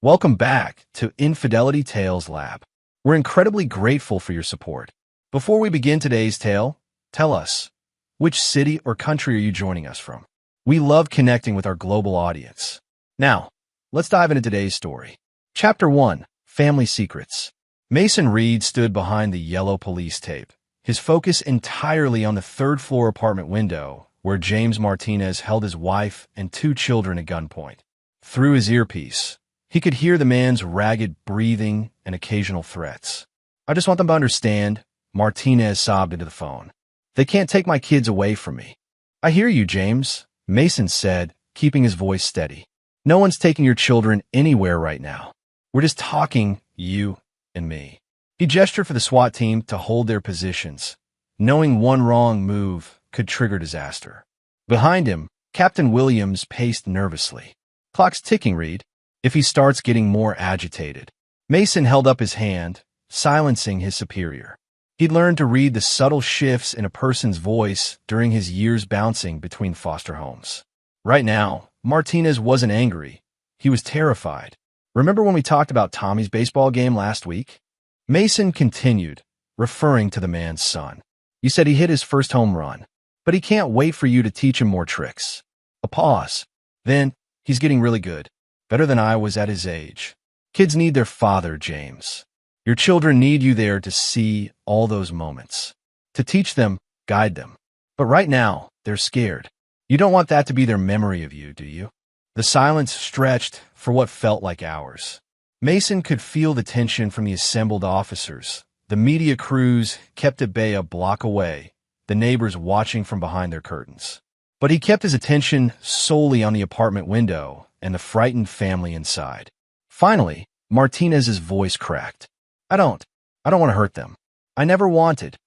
Welcome back to Infidelity Tales Lab. We're incredibly grateful for your support. Before we begin today's tale, tell us, which city or country are you joining us from? We love connecting with our global audience. Now, let's dive into today's story. Chapter 1, Family Secrets. Mason Reed stood behind the yellow police tape, his focus entirely on the third-floor apartment window where James Martinez held his wife and 2 children at gunpoint. Through his earpiece, he could hear the man's ragged breathing and occasional threats. "I just want them to understand," Martinez sobbed into the phone. "They can't take my kids away from me." "I hear you, James," Mason said, keeping his voice steady. "No one's taking your children anywhere right now. We're just talking, you and me." He gestured for the SWAT team to hold their positions, knowing one wrong move could trigger disaster. Behind him, Captain Williams paced nervously. "Clock's ticking, Reed. If he starts getting more agitated." Mason held up his hand, silencing his superior. He'd learned to read the subtle shifts in a person's voice during his years bouncing between foster homes. Right now, Martinez wasn't angry. He was terrified. "Remember when we talked about Tommy's baseball game last week?" Mason continued, referring to the man's son. "You said he hit his first home run, but he can't wait for you to teach him more tricks." A pause. "Then, he's getting really good. Better than I was at his age. Kids need their father, James. Your children need you there to see all those moments. To teach them, guide them. But right now, they're scared. You don't want that to be their memory of you, do you?" The silence stretched for what felt like hours. Mason could feel the tension from the assembled officers. The media crews kept at bay a block away, the neighbors watching from behind their curtains. But he kept his attention solely on the apartment window and the frightened family inside. Finally, Martinez's voice cracked. I don't want to hurt them. I never wanted."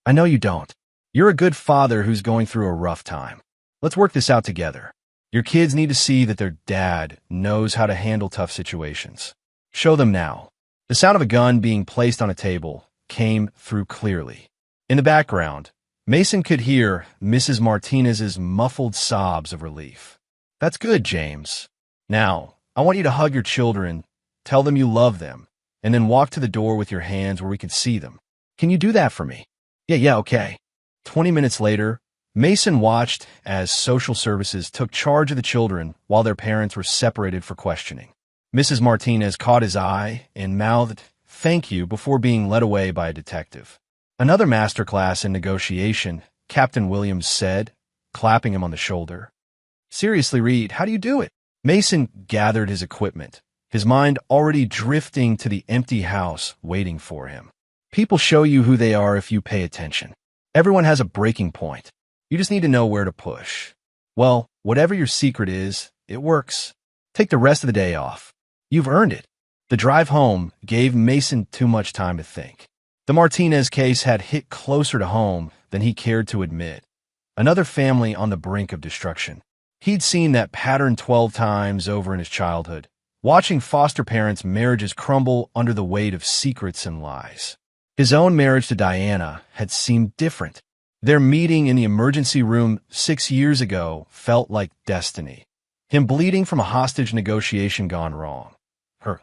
"I know you don't. You're a good father who's going through a rough time. Let's work this out together. Your kids need to see that their dad knows how to handle tough situations. Show them now." The sound of a gun being placed on a table came through clearly. In the background, Mason could hear Mrs. Martinez's muffled sobs of relief. "That's good, James. Now, I want you to hug your children, tell them you love them, and then walk to the door with your hands where we can see them. Can you do that for me?" Yeah, okay." 20 minutes later, Mason watched as social services took charge of the children while their parents were separated for questioning. Mrs. Martinez caught his eye and mouthed, "Thank you," before being led away by a detective. "Another masterclass in negotiation," Captain Williams said, clapping him on the shoulder. "Seriously, Reed, how do you do it?" Mason gathered his equipment, his mind already drifting to the empty house waiting for him. "People show you who they are if you pay attention. Everyone has a breaking point. You just need to know where to push. Well, whatever your secret is, it works. Take the rest of the day off. You've earned it." The drive home gave Mason too much time to think. The Martinez case had hit closer to home than he cared to admit. Another family on the brink of destruction. He'd seen that pattern 12 times over in his childhood, watching foster parents' marriages crumble under the weight of secrets and lies. His own marriage to Diana had seemed different. Their meeting in the emergency room 6 years ago felt like destiny. Him bleeding from a hostage negotiation gone wrong. Her,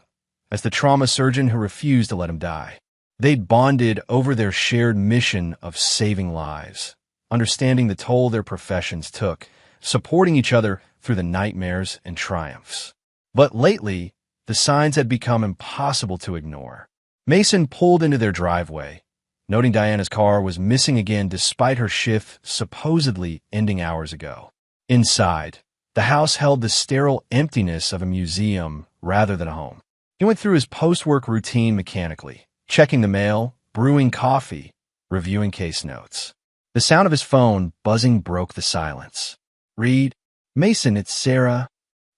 as the trauma surgeon who refused to let him die. They'd bonded over their shared mission of saving lives, understanding the toll their professions took, supporting each other through the nightmares and triumphs. But lately, the signs had become impossible to ignore. Mason pulled into their driveway, noting Diana's car was missing again despite her shift supposedly ending hours ago. Inside, the house held the sterile emptiness of a museum rather than a home. He went through his post-work routine mechanically, checking the mail, brewing coffee, reviewing case notes. The sound of his phone buzzing broke the silence. "Reed, Mason, it's Sarah."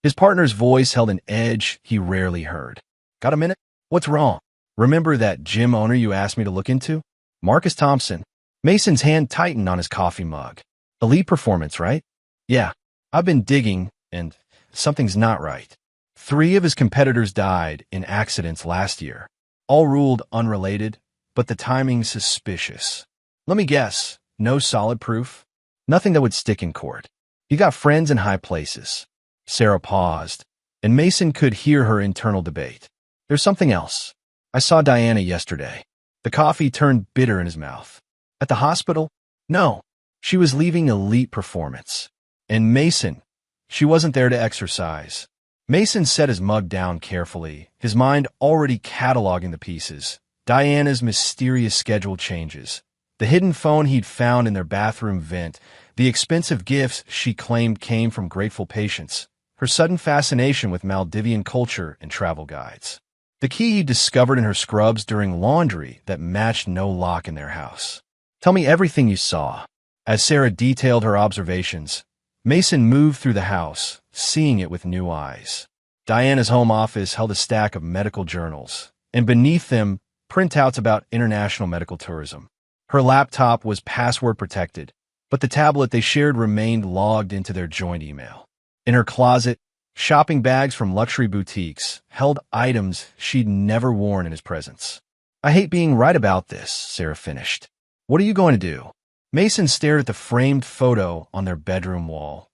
His partner's voice held an edge he rarely heard. "Got a minute? What's wrong? Remember that gym owner you asked me to look into? Marcus Thompson." Mason's hand tightened on his coffee mug. "Elite performance, right?" "Yeah, I've been digging, and something's not right." 3 of his competitors died in accidents last year, all ruled unrelated, but the timing suspicious. "Let me guess, no solid proof? Nothing that would stick in court. You got friends in high places." Sarah paused, and Mason could hear her internal debate. There's something else. I saw Diana yesterday. The coffee turned bitter in his mouth. At the hospital? No. She was leaving Elite Performance. And Mason, she wasn't there to exercise. Mason set his mug down carefully, his mind already cataloging the pieces. Diana's mysterious schedule changes, the hidden phone he'd found in their bathroom vent, the expensive gifts she claimed came from grateful patients, her sudden fascination with Maldivian culture and travel guides. The key he discovered in her scrubs during laundry that matched no lock in their house. Tell me everything you saw. As Sarah detailed her observations, Mason moved through the house, seeing it with new eyes. Diana's home office held a stack of medical journals, and beneath them, printouts about international medical tourism. Her laptop was password protected, but the tablet they shared remained logged into their joint email. In her closet, shopping bags from luxury boutiques held items she'd never worn in his presence. I hate being right about this, Sarah finished. What are you going to do? Mason stared at the framed photo on their bedroom wall,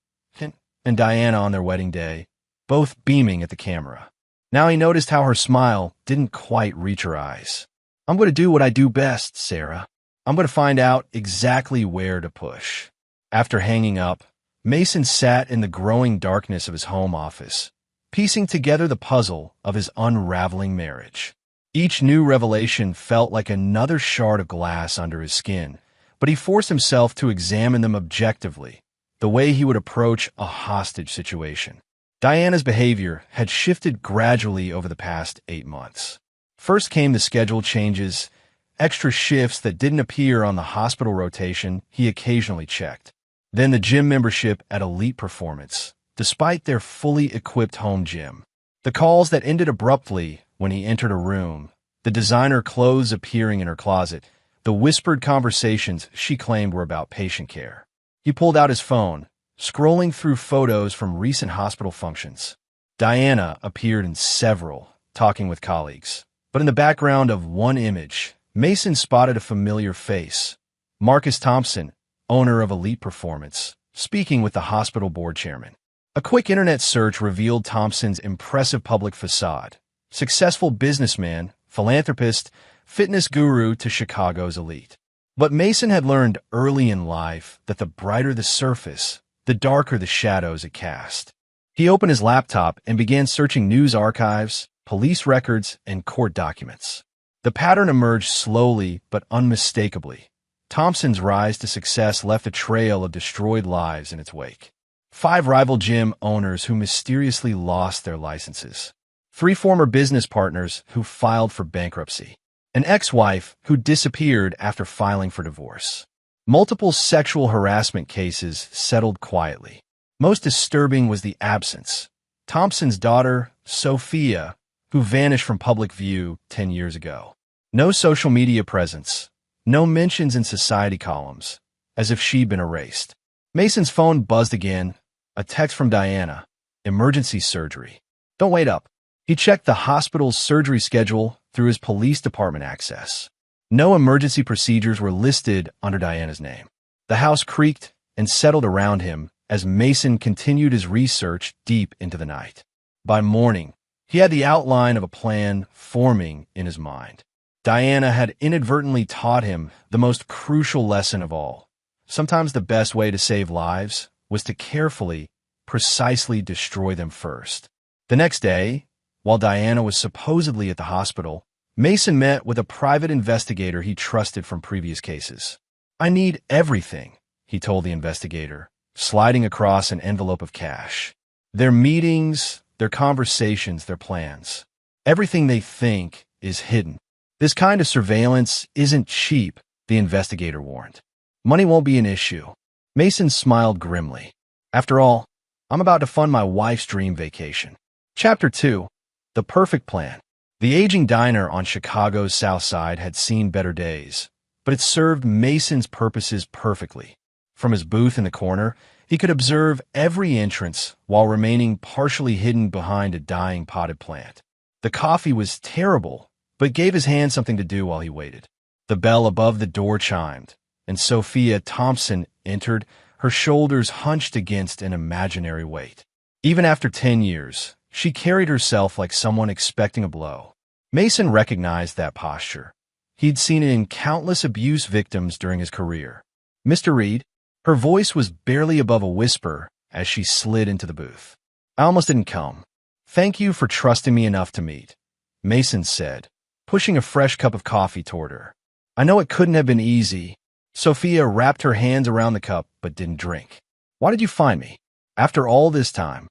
and Diana on their wedding day, both beaming at the camera. Now he noticed how her smile didn't quite reach her eyes. I'm going to do what I do best, Sarah. I'm going to find out exactly where to push. After hanging up, Mason sat in the growing darkness of his home office, piecing together the puzzle of his unraveling marriage. Each new revelation felt like another shard of glass under his skin, but he forced himself to examine them objectively, the way he would approach a hostage situation. Diana's behavior had shifted gradually over the past 8 months. First came the schedule changes, extra shifts that didn't appear on the hospital rotation he occasionally checked. Then the gym membership at Elite Performance, despite their fully equipped home gym. The calls that ended abruptly when he entered a room, the designer clothes appearing in her closet, the whispered conversations she claimed were about patient care. He pulled out his phone, scrolling through photos from recent hospital functions. Diana appeared in several, talking with colleagues. But in the background of one image, Mason spotted a familiar face. Marcus Thompson, owner of Elite Performance, speaking with the hospital board chairman. A quick internet search revealed Thompson's impressive public facade. Successful businessman, philanthropist, fitness guru to Chicago's elite. But Mason had learned early in life that the brighter the surface, the darker the shadows it cast. He opened his laptop and began searching news archives, police records, and court documents. The pattern emerged slowly but unmistakably. Thompson's rise to success left a trail of destroyed lives in its wake. 5 rival gym owners who mysteriously lost their licenses. 3 former business partners who filed for bankruptcy. An ex-wife who disappeared after filing for divorce. Multiple sexual harassment cases settled quietly. Most disturbing was the absence. Thompson's daughter, Sophia, who vanished from public view 10 years ago. No social media presence, no mentions in society columns, as if she'd been erased. Mason's phone buzzed again, a text from Diana, emergency surgery. Don't wait up. He checked the hospital's surgery schedule through his police department access. No emergency procedures were listed under Diana's name. The house creaked and settled around him as Mason continued his research deep into the night. By morning, he had the outline of a plan forming in his mind. Diana had inadvertently taught him the most crucial lesson of all. Sometimes the best way to save lives was to carefully, precisely destroy them first. The next day, while Diana was supposedly at the hospital, Mason met with a private investigator he trusted from previous cases. I need everything, he told the investigator, sliding across an envelope of cash. Their meetings, their conversations, their plans. Everything they think is hidden. This kind of surveillance isn't cheap, the investigator warned. Money won't be an issue. Mason smiled grimly. After all, I'm about to fund my wife's dream vacation. Chapter 2. The Perfect Plan. The aging diner on Chicago's South Side had seen better days, but it served Mason's purposes perfectly. From his booth in the corner, he could observe every entrance while remaining partially hidden behind a dying potted plant. The coffee was terrible, but gave his hand something to do while he waited. The bell above the door chimed, and Sophia Thompson entered, her shoulders hunched against an imaginary weight. Even after 10 years, She carried herself like someone expecting a blow. Mason recognized that posture. He'd seen it in countless abuse victims during his career. "Mr. Reed?" Her voice was barely above a whisper as she slid into the booth. "I almost didn't come. Thank you for trusting me enough to meet," Mason said, pushing a fresh cup of coffee toward her. "I know it couldn't have been easy." Sophia wrapped her hands around the cup but didn't drink. "Why did you find me? After all this time?"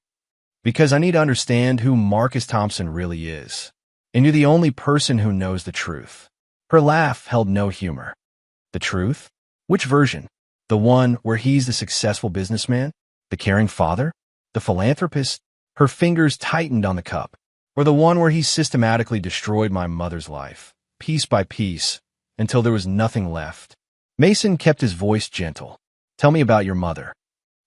"Because I need to understand who Marcus Thompson really is. And you're the only person who knows the truth." Her laugh held no humor. "The truth? Which version? The one where he's the successful businessman? The caring father? The philanthropist?" Her fingers tightened on the cup. "Or the one where he systematically destroyed my mother's life, piece by piece, until there was nothing left?" Mason kept his voice gentle. "Tell me about your mother."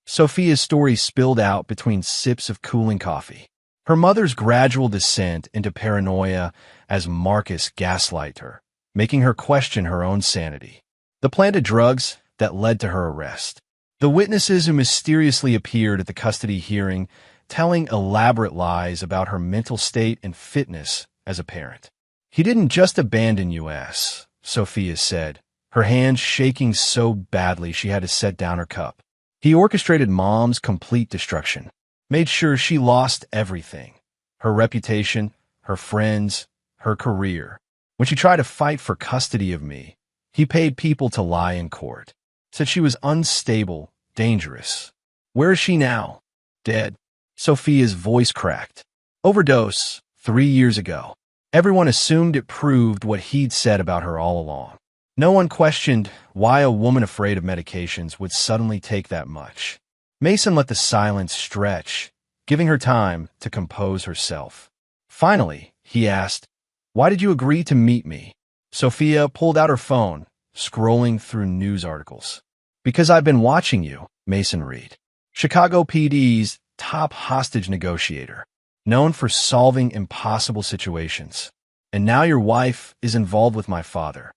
Sophia's story spilled out between sips of cooling coffee. Her mother's gradual descent into paranoia as Marcus gaslighted her, making her question her own sanity. The planted drugs that led to her arrest. The witnesses who mysteriously appeared at the custody hearing, telling elaborate lies about her mental state and fitness as a parent. "He didn't just abandon us," Sophia said, her hands shaking so badly she had to set down her cup. "He orchestrated Mom's complete destruction, made sure she lost everything, her reputation, her friends, her career. When she tried to fight for custody of me, he paid people to lie in court, said she was unstable, dangerous. Where is she now?" "Dead." Sophia's voice cracked. "Overdose, 3 years ago." Everyone assumed it proved what he'd said about her all along. No one questioned why a woman afraid of medications would suddenly take that much. Mason let the silence stretch, giving her time to compose herself. Finally, he asked, "Why did you agree to meet me?" Sophia pulled out her phone, scrolling through news articles. "Because I've been watching you," Mason Reed, Chicago PD's top hostage negotiator, known for solving impossible situations. "And now your wife is involved with my father."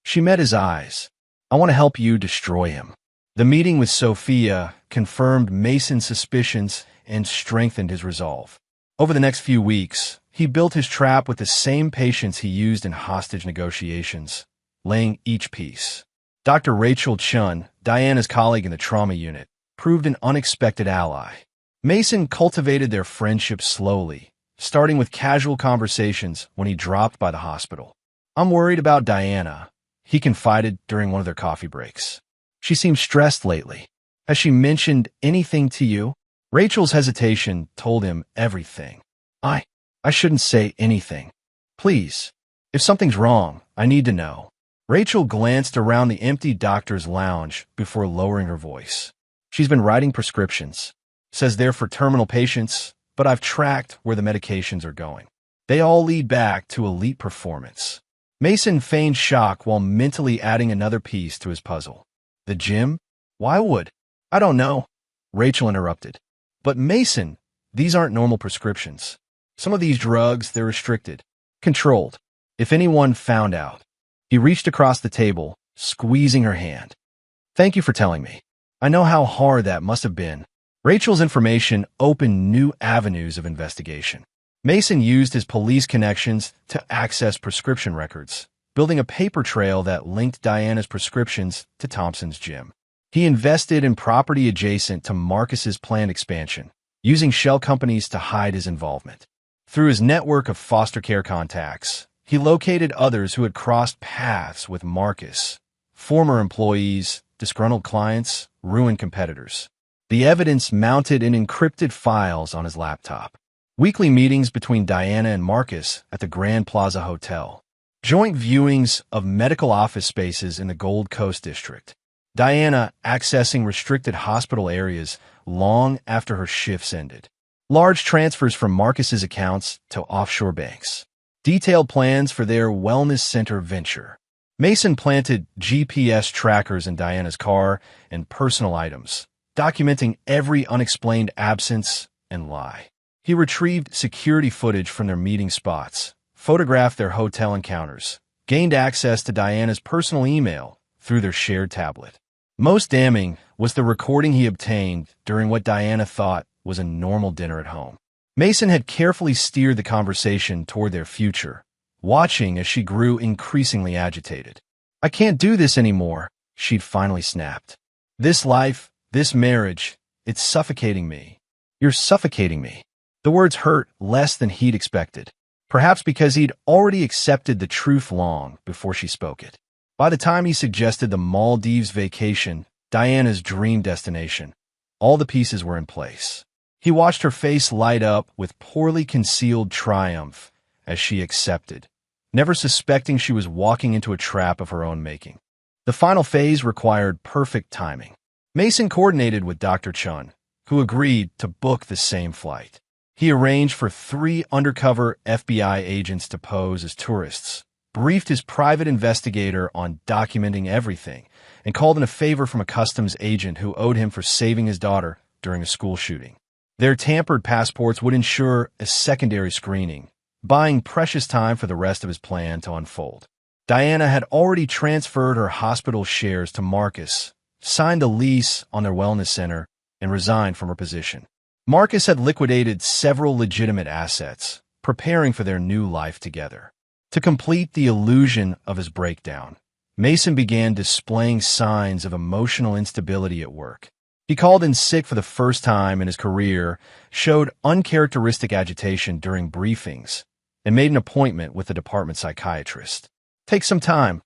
She met his eyes. "I want to help you destroy him." The meeting with Sophia confirmed Mason's suspicions and strengthened his resolve. Over the next few weeks, he built his trap with the same patience he used in hostage negotiations, laying each piece. Dr. Rachel Chun, Diana's colleague in the trauma unit, proved an unexpected ally. Mason cultivated their friendship slowly, starting with casual conversations when he dropped by the hospital. "I'm worried about Diana," he confided during one of their coffee breaks. "She seems stressed lately. Has she mentioned anything to you?" Rachel's hesitation told him everything. I shouldn't say anything. Please. If something's wrong, I need to know." Rachel glanced around the empty doctor's lounge before lowering her voice. "She's been writing prescriptions. Says they're for terminal patients, but I've tracked where the medications are going. They all lead back to elite performance." Mason feigned shock while mentally adding another piece to his puzzle. "The gym? Why would?" "I don't know," Rachel interrupted. "But Mason, these aren't normal prescriptions. Some of these drugs, they're restricted, controlled. If anyone found out." He reached across the table, squeezing her hand. "Thank you for telling me. I know how hard that must have been." Rachel's information opened new avenues of investigation. Mason used his police connections to access prescription records, building a paper trail that linked Diana's prescriptions to Thompson's gym. He invested in property adjacent to Marcus's planned expansion, using shell companies to hide his involvement. Through his network of foster care contacts, he located others who had crossed paths with Marcus, former employees, disgruntled clients, ruined competitors. The evidence mounted in encrypted files on his laptop. Weekly meetings between Diana and Marcus at the Grand Plaza Hotel. Joint viewings of medical office spaces in the Gold Coast District. Diana accessing restricted hospital areas long after her shifts ended. Large transfers from Marcus's accounts to offshore banks. Detailed plans for their wellness center venture. Mason planted GPS trackers in Diana's car and personal items, documenting every unexplained absence and lie. He retrieved security footage from their meeting spots, photographed their hotel encounters, gained access to Diana's personal email through their shared tablet. Most damning was the recording he obtained during what Diana thought was a normal dinner at home. Mason had carefully steered the conversation toward their future, watching as she grew increasingly agitated. "I can't do this anymore," she'd finally snapped. "This life, this marriage, it's suffocating me." "You're suffocating me." The words hurt less than he'd expected, perhaps because he'd already accepted the truth long before she spoke it. By the time he suggested the Maldives vacation, Diana's dream destination, all the pieces were in place. He watched her face light up with poorly concealed triumph as she accepted, never suspecting she was walking into a trap of her own making. The final phase required perfect timing. Mason coordinated with Dr. Chun, who agreed to book the same flight. He arranged for 3 undercover FBI agents to pose as tourists, briefed his private investigator on documenting everything, and called in a favor from a customs agent who owed him for saving his daughter during a school shooting. Their tampered passports would ensure a secondary screening, buying precious time for the rest of his plan to unfold. Diana had already transferred her hospital shares to Marcus, signed a lease on their wellness center, and resigned from her position. Marcus had liquidated several legitimate assets, preparing for their new life together. To complete the illusion of his breakdown, Mason began displaying signs of emotional instability at work. He called in sick for the first time in his career, showed uncharacteristic agitation during briefings, and made an appointment with the department psychiatrist. "Take some time,"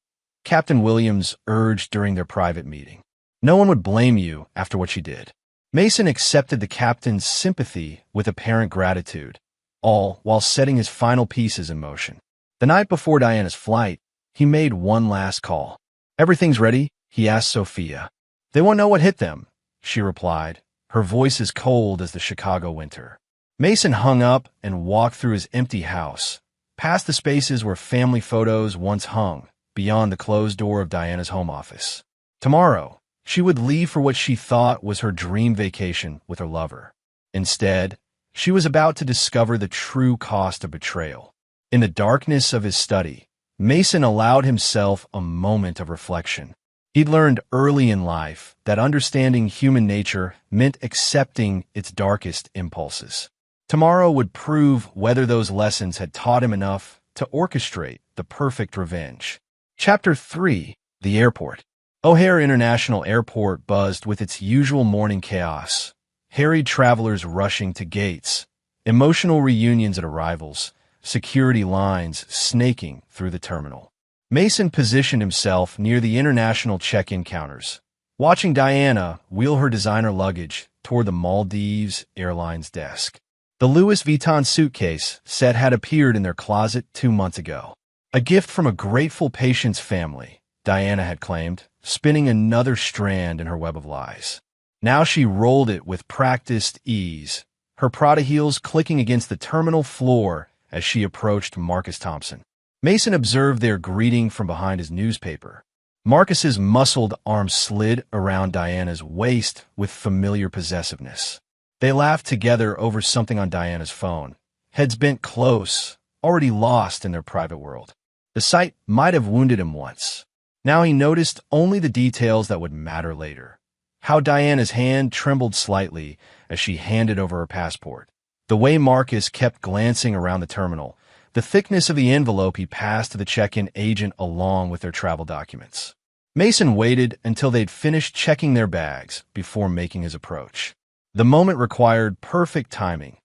Captain Williams urged during their private meeting. "No one would blame you after what you did." Mason accepted the captain's sympathy with apparent gratitude, all while setting his final pieces in motion. The night before Diana's flight, he made one last call. "Everything's ready?" he asked Sophia. "They won't know what hit them," she replied, her voice as cold as the Chicago winter. Mason hung up and walked through his empty house, past the spaces where family photos once hung, beyond the closed door of Diana's home office. Tomorrow, she would leave for what she thought was her dream vacation with her lover. Instead, she was about to discover the true cost of betrayal. In the darkness of his study, Mason allowed himself a moment of reflection. He'd learned early in life that understanding human nature meant accepting its darkest impulses. Tomorrow would prove whether those lessons had taught him enough to orchestrate the perfect revenge. Chapter 3: The Airport. O'Hare International Airport buzzed with its usual morning chaos, harried travelers rushing to gates, emotional reunions at arrivals, security lines snaking through the terminal. Mason positioned himself near the international check-in counters, watching Diana wheel her designer luggage toward the Maldives Airlines desk. The Louis Vuitton suitcase set had appeared in their closet 2 months ago. A gift from a grateful patient's family, Diana had claimed, spinning another strand in her web of lies. Now she rolled it with practiced ease, her Prada heels clicking against the terminal floor as she approached Marcus Thompson. Mason observed their greeting from behind his newspaper. Marcus's muscled arm slid around Diana's waist with familiar possessiveness. They laughed together over something on Diana's phone, heads bent close, already lost in their private world. The sight might have wounded him once. Now he noticed only the details that would matter later. How Diana's hand trembled slightly as she handed over her passport. The way Marcus kept glancing around the terminal, the thickness of the envelope he passed to the check-in agent along with their travel documents. Mason waited until they'd finished checking their bags before making his approach. The moment required perfect timing.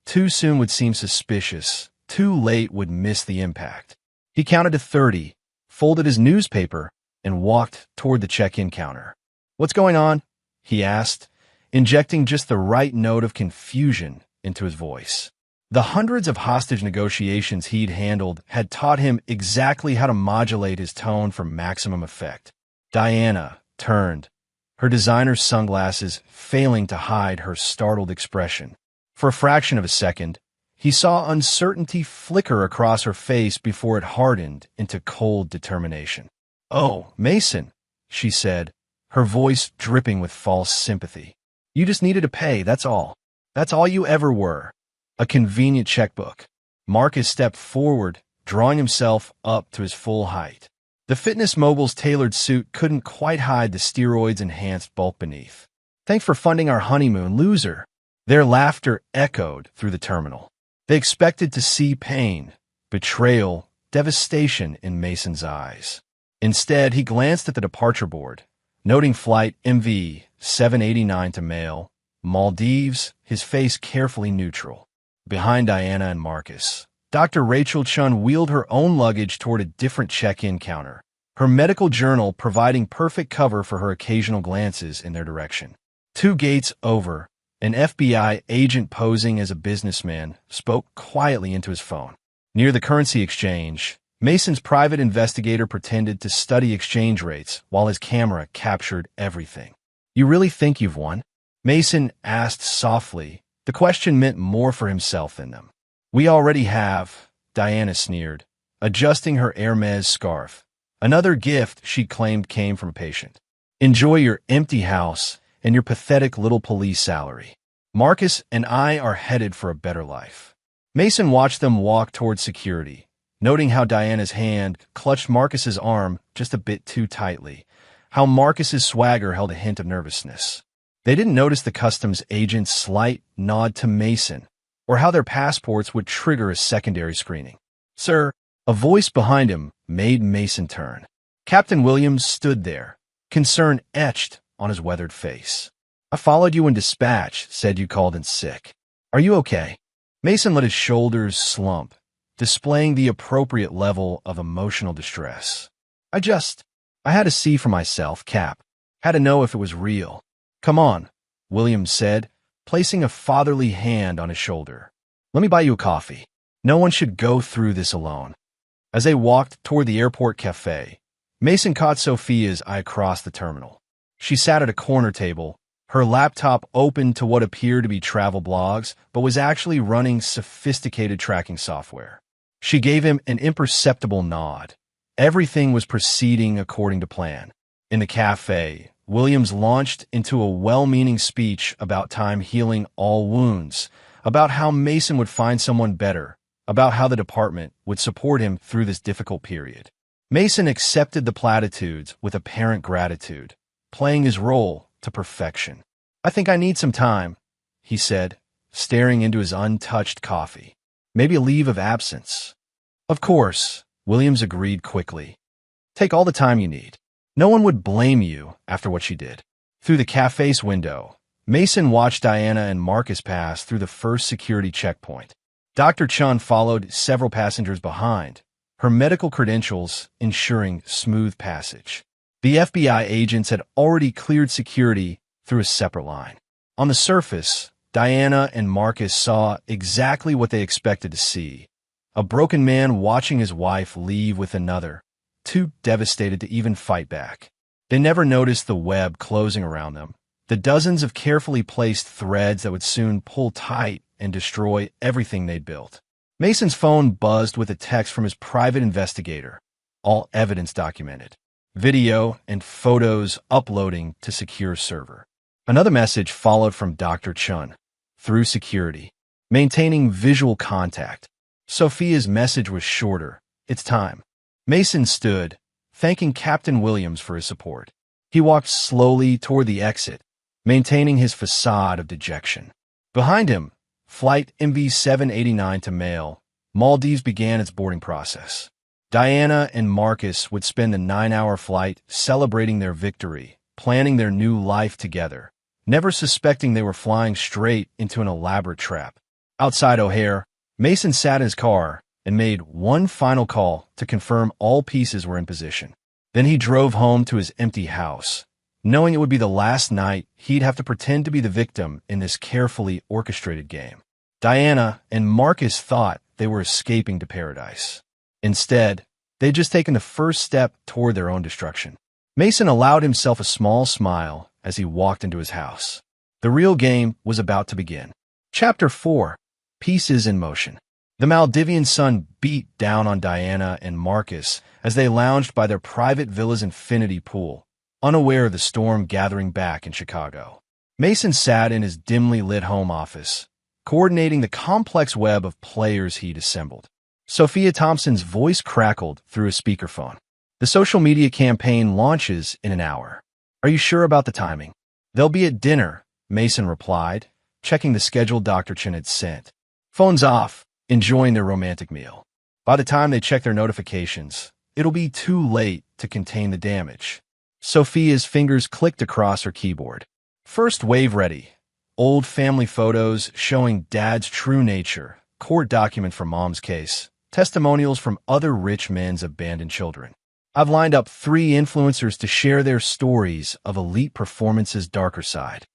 Too soon would seem suspicious, too late would miss the impact. He counted to 30, folded his newspaper, and walked toward the check-in counter. "What's going on?" he asked, injecting just the right note of confusion into his voice. The hundreds of hostage negotiations he'd handled had taught him exactly how to modulate his tone for maximum effect. Diana turned, her designer sunglasses failing to hide her startled expression. For a fraction of a second, he saw uncertainty flicker across her face before it hardened into cold determination. "Oh, Mason," she said, her voice dripping with false sympathy. "You just needed to pay, that's all. That's all you ever were. A convenient checkbook." Marcus stepped forward, drawing himself up to his full height. The fitness mobile's tailored suit couldn't quite hide the steroids-enhanced bulk beneath. "Thanks for funding our honeymoon, loser." Their laughter echoed through the terminal. They expected to see pain, betrayal, devastation in Mason's eyes. Instead, he glanced at the departure board, noting flight MV 789 to Male, Maldives, his face carefully neutral. Behind Diana and Marcus, Dr. Rachel Chun wheeled her own luggage toward a different check-in counter, her medical journal providing perfect cover for her occasional glances in their direction. 2 gates over, an FBI agent posing as a businessman spoke quietly into his phone. Near the currency exchange, Mason's private investigator pretended to study exchange rates while his camera captured everything. "You really think you've won?" Mason asked softly. The question meant more for himself than them. "We already have," Diana sneered, adjusting her Hermes scarf. Another gift she claimed came from a patient. "Enjoy your empty house and your pathetic little police salary. Marcus and I are headed for a better life." Mason watched them walk toward security, noting how Diana's hand clutched Marcus's arm just a bit too tightly, how Marcus's swagger held a hint of nervousness. They didn't notice the customs agent's slight nod to Mason, or how their passports would trigger a secondary screening. "Sir," a voice behind him made Mason turn. Captain Williams stood there, concern etched on his weathered face. "I followed you in dispatch, said you called in sick. Are you okay?" Mason let his shoulders slump, displaying the appropriate level of emotional distress. I had to see for myself, Cap. Had to know if it was real." "Come on," Williams said, placing a fatherly hand on his shoulder. "Let me buy you a coffee. No one should go through this alone." As they walked toward the airport cafe, Mason caught Sophia's eye across the terminal. She sat at a corner table, her laptop open to what appeared to be travel blogs, but was actually running sophisticated tracking software. She gave him an imperceptible nod. Everything was proceeding according to plan. In the cafe, Williams launched into a well-meaning speech about time healing all wounds, about how Mason would find someone better, about how the department would support him through this difficult period. Mason accepted the platitudes with apparent gratitude, playing his role to perfection. "I think I need some time," he said, staring into his untouched coffee. "Maybe a leave of absence." "Of course," Williams agreed quickly. "Take all the time you need. No one would blame you after what she did." Through the cafe's window, Mason watched Diana and Marcus pass through the first security checkpoint. Dr. Chun followed several passengers behind, her medical credentials ensuring smooth passage. The FBI agents had already cleared security through a separate line. On the surface, Diana and Marcus saw exactly what they expected to see: a broken man watching his wife leave with another, too devastated to even fight back. They never noticed the web closing around them, the dozens of carefully placed threads that would soon pull tight and destroy everything they'd built. Mason's phone buzzed with a text from his private investigator, all evidence documented, video and photos uploading to secure server. Another message followed from Dr. Chun, through security, maintaining visual contact. Sophia's message was shorter: "It's time." Mason stood, thanking Captain Williams for his support. He walked slowly toward the exit, maintaining his facade of dejection. Behind him, flight MV 789 to Male, Maldives began its boarding process. Diana and Marcus would spend the 9-hour flight celebrating their victory, planning their new life together, never suspecting they were flying straight into an elaborate trap. Outside O'Hare, Mason sat in his car and made one final call to confirm all pieces were in position. Then he drove home to his empty house, knowing it would be the last night he'd have to pretend to be the victim in this carefully orchestrated game. Diana and Marcus thought they were escaping to paradise. Instead, they'd just taken the first step toward their own destruction. Mason allowed himself a small smile as he walked into his house. The real game was about to begin. Chapter 4: Pieces in Motion. The Maldivian sun beat down on Diana and Marcus as they lounged by their private villa's infinity pool, unaware of the storm gathering back in Chicago. Mason sat in his dimly lit home office, coordinating the complex web of players he'd assembled. Sophia Thompson's voice crackled through a speakerphone. "The social media campaign launches in an hour. Are you sure about the timing?" "They'll be at dinner," Mason replied, checking the schedule Dr. Chen had sent. Phones off, enjoying their romantic meal. By the time they check their notifications, it'll be too late to contain the damage. Sophia's fingers clicked across her keyboard. First wave ready. Old family photos showing dad's true nature, court document for mom's case, testimonials from other rich men's abandoned children. I've lined up 3 influencers to share their stories of elite performance's darker side.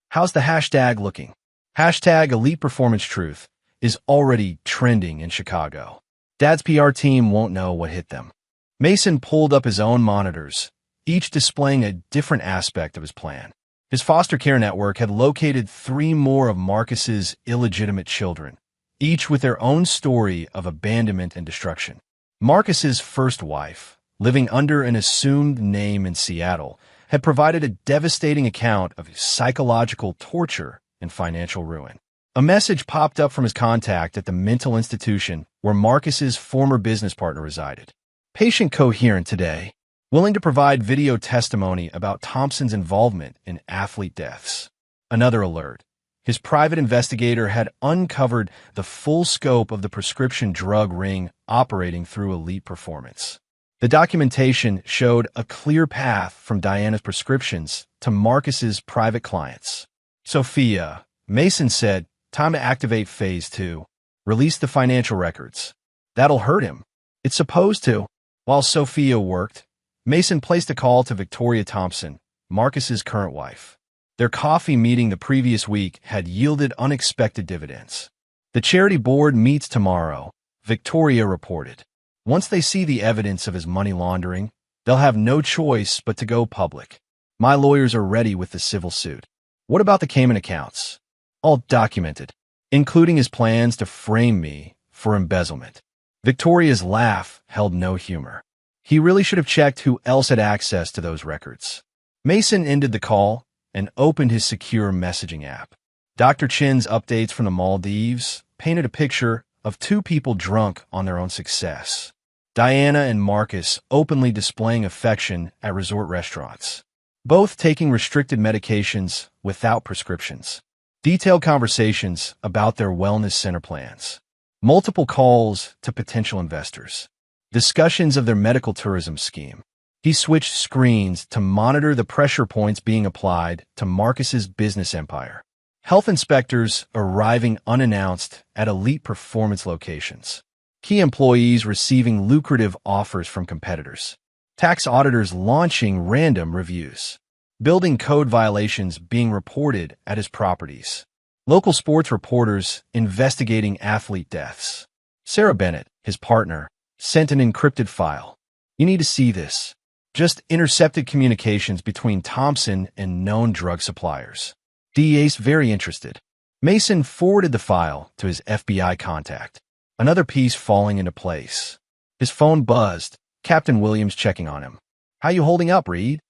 How's the hashtag looking? Hashtag Elite Performance Truth is already trending in Chicago. Dad's PR team won't know what hit them. Mason pulled up his own monitors, each displaying a different aspect of his plan. His foster care network had located 3 more of Marcus's illegitimate children, each with their own story of abandonment and destruction. Marcus's first wife, living under an assumed name in Seattle, had provided a devastating account of his psychological torture and financial ruin. A message popped up from his contact at the mental institution where Marcus's former business partner resided. Patient coherent today, willing to provide video testimony about Thompson's involvement in athlete deaths. Another alert. His private investigator had uncovered the full scope of the prescription drug ring operating through Elite Performance. The documentation showed a clear path from Diana's prescriptions to Marcus's private clients. Sophia, Mason said, time to activate Phase 2. Release the financial records. That'll hurt him. It's supposed to. While Sophia worked, Mason placed a call to Victoria Thompson, Marcus's current wife. Their coffee meeting the previous week had yielded unexpected dividends. The charity board meets tomorrow, Victoria reported. Once they see the evidence of his money laundering, they'll have no choice but to go public. My lawyers are ready with the civil suit. What about the Cayman accounts? All documented, including his plans to frame me for embezzlement. Victoria's laugh held no humor. He really should have checked who else had access to those records. Mason ended the call and opened his secure messaging app. Dr. Chen's updates from the Maldives painted a picture of 2 people drunk on their own success. Diana and Marcus openly displaying affection at resort restaurants. Both taking restricted medications without prescriptions. Detailed conversations about their wellness center plans. Multiple calls to potential investors. Discussions of their medical tourism scheme. He switched screens to monitor the pressure points being applied to Marcus's business empire. Health inspectors arriving unannounced at Elite Performance locations. Key employees receiving lucrative offers from competitors. Tax auditors launching random reviews. Building code violations being reported at his properties. Local sports reporters investigating athlete deaths. Sarah Bennett, his partner, sent an encrypted file. You need to see this. Just intercepted communications between Thompson and known drug suppliers. DA's very interested. Mason forwarded the file to his FBI contact. Another piece falling into place. His phone buzzed. Captain Williams checking on him. How you holding up, Reed?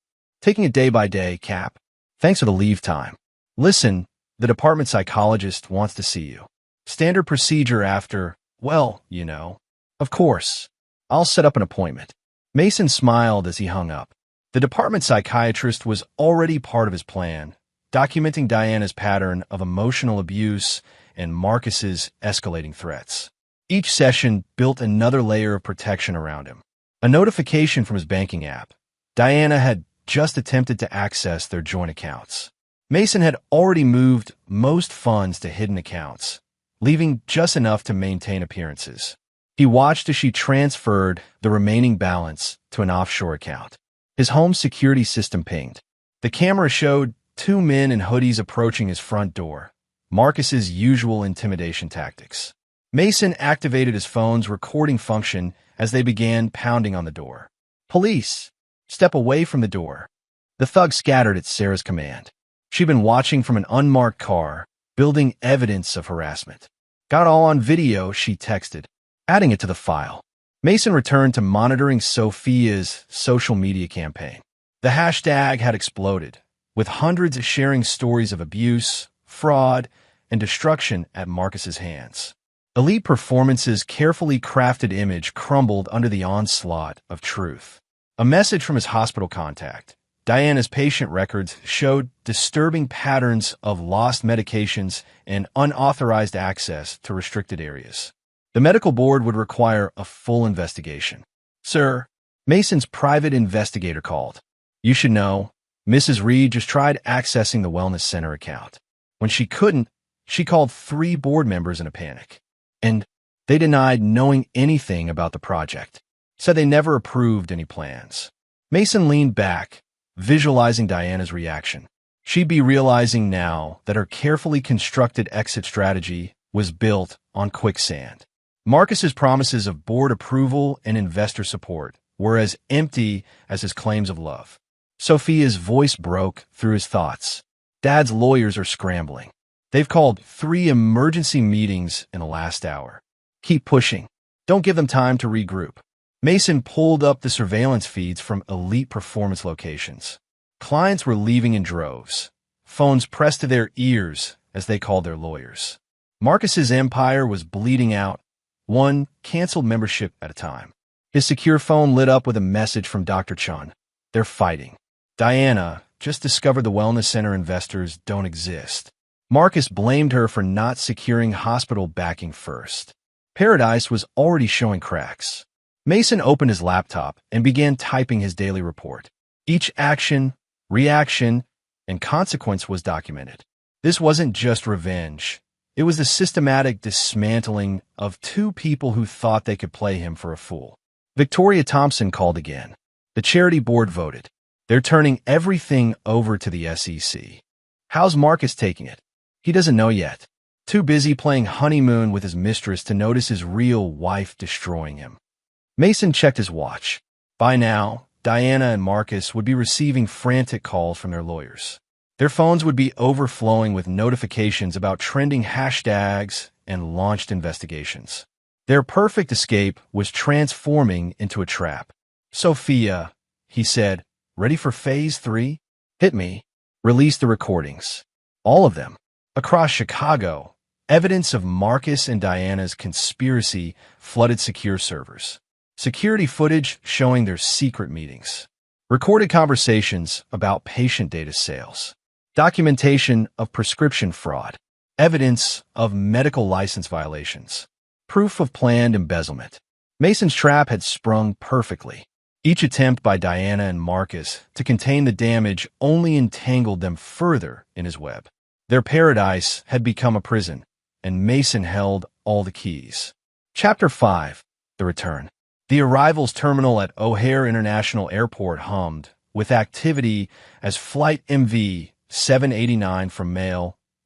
Taking it day by day, Cap. Thanks for the leave time. Listen, the department psychologist wants to see you. Standard procedure after, well, you know. Of course. I'll set up an appointment. Mason smiled as he hung up. The department psychiatrist was already part of his plan, documenting Diana's pattern of emotional abuse and Marcus's escalating threats. Each session built another layer of protection around him. A notification from his banking app. Diana had just attempted to access their joint accounts. Mason had already moved most funds to hidden accounts, leaving just enough to maintain appearances. He watched as she transferred the remaining balance to an offshore account. His home security system pinged. The camera showed 2 men in hoodies approaching his front door, Marcus's usual intimidation tactics. Mason activated his phone's recording function as they began pounding on the door. Police! Step away from the door. The thugs scattered at Sarah's command. She'd been watching from an unmarked car, building evidence of harassment. Got all on video, she texted, adding it to the file. Mason returned to monitoring Sophia's social media campaign. The hashtag had exploded, with hundreds sharing stories of abuse, fraud, and destruction at Marcus's hands. Elite Performance's carefully crafted image crumbled under the onslaught of truth. A message from his hospital contact, Diana's patient records showed disturbing patterns of lost medications and unauthorized access to restricted areas. The medical board would require a full investigation. Sir, Mason's private investigator called. You should know, Mrs. Reed just tried accessing the Wellness Center account. When she couldn't, she called 3 board members in a panic. And they denied knowing anything about the project, said they never approved any plans. Mason leaned back, visualizing Diana's reaction. She'd be realizing now that her carefully constructed exit strategy was built on quicksand. Marcus's promises of board approval and investor support were as empty as his claims of love. Sophia's voice broke through his thoughts. Dad's lawyers are scrambling. They've called 3 emergency meetings in the last hour. Keep pushing. Don't give them time to regroup. Mason pulled up the surveillance feeds from elite performance locations. Clients were leaving in droves, phones pressed to their ears as they called their lawyers. Marcus's empire was bleeding out, one canceled membership at a time. His secure phone lit up with a message from Dr. Chun. They're fighting. Diana just discovered the Wellness Center investors don't exist. Marcus blamed her for not securing hospital backing first. Paradise was already showing cracks. Mason opened his laptop and began typing his daily report. Each action, reaction, and consequence was documented. This wasn't just revenge. It was the systematic dismantling of 2 people who thought they could play him for a fool. Victoria Thompson called again. The charity board voted. They're turning everything over to the SEC. How's Marcus taking it? He doesn't know yet. Too busy playing honeymoon with his mistress to notice his real wife destroying him. Mason checked his watch. By now, Diana and Marcus would be receiving frantic calls from their lawyers. Their phones would be overflowing with notifications about trending hashtags and launched investigations. Their perfect escape was transforming into a trap. Sophia, he said, ready for phase 3? Hit me. Release the recordings. All of them. Across Chicago, evidence of Marcus and Diana's conspiracy flooded secure servers. Security footage showing their secret meetings. Recorded conversations about patient data sales. Documentation of prescription fraud. Evidence of medical license violations. Proof of planned embezzlement. Mason's trap had sprung perfectly. Each attempt by Diana and Marcus to contain the damage only entangled them further in his web. Their paradise had become a prison, and Mason held all the keys. Chapter 5. The Return. The arrivals terminal at O'Hare International Airport hummed with activity as Flight MV 789 from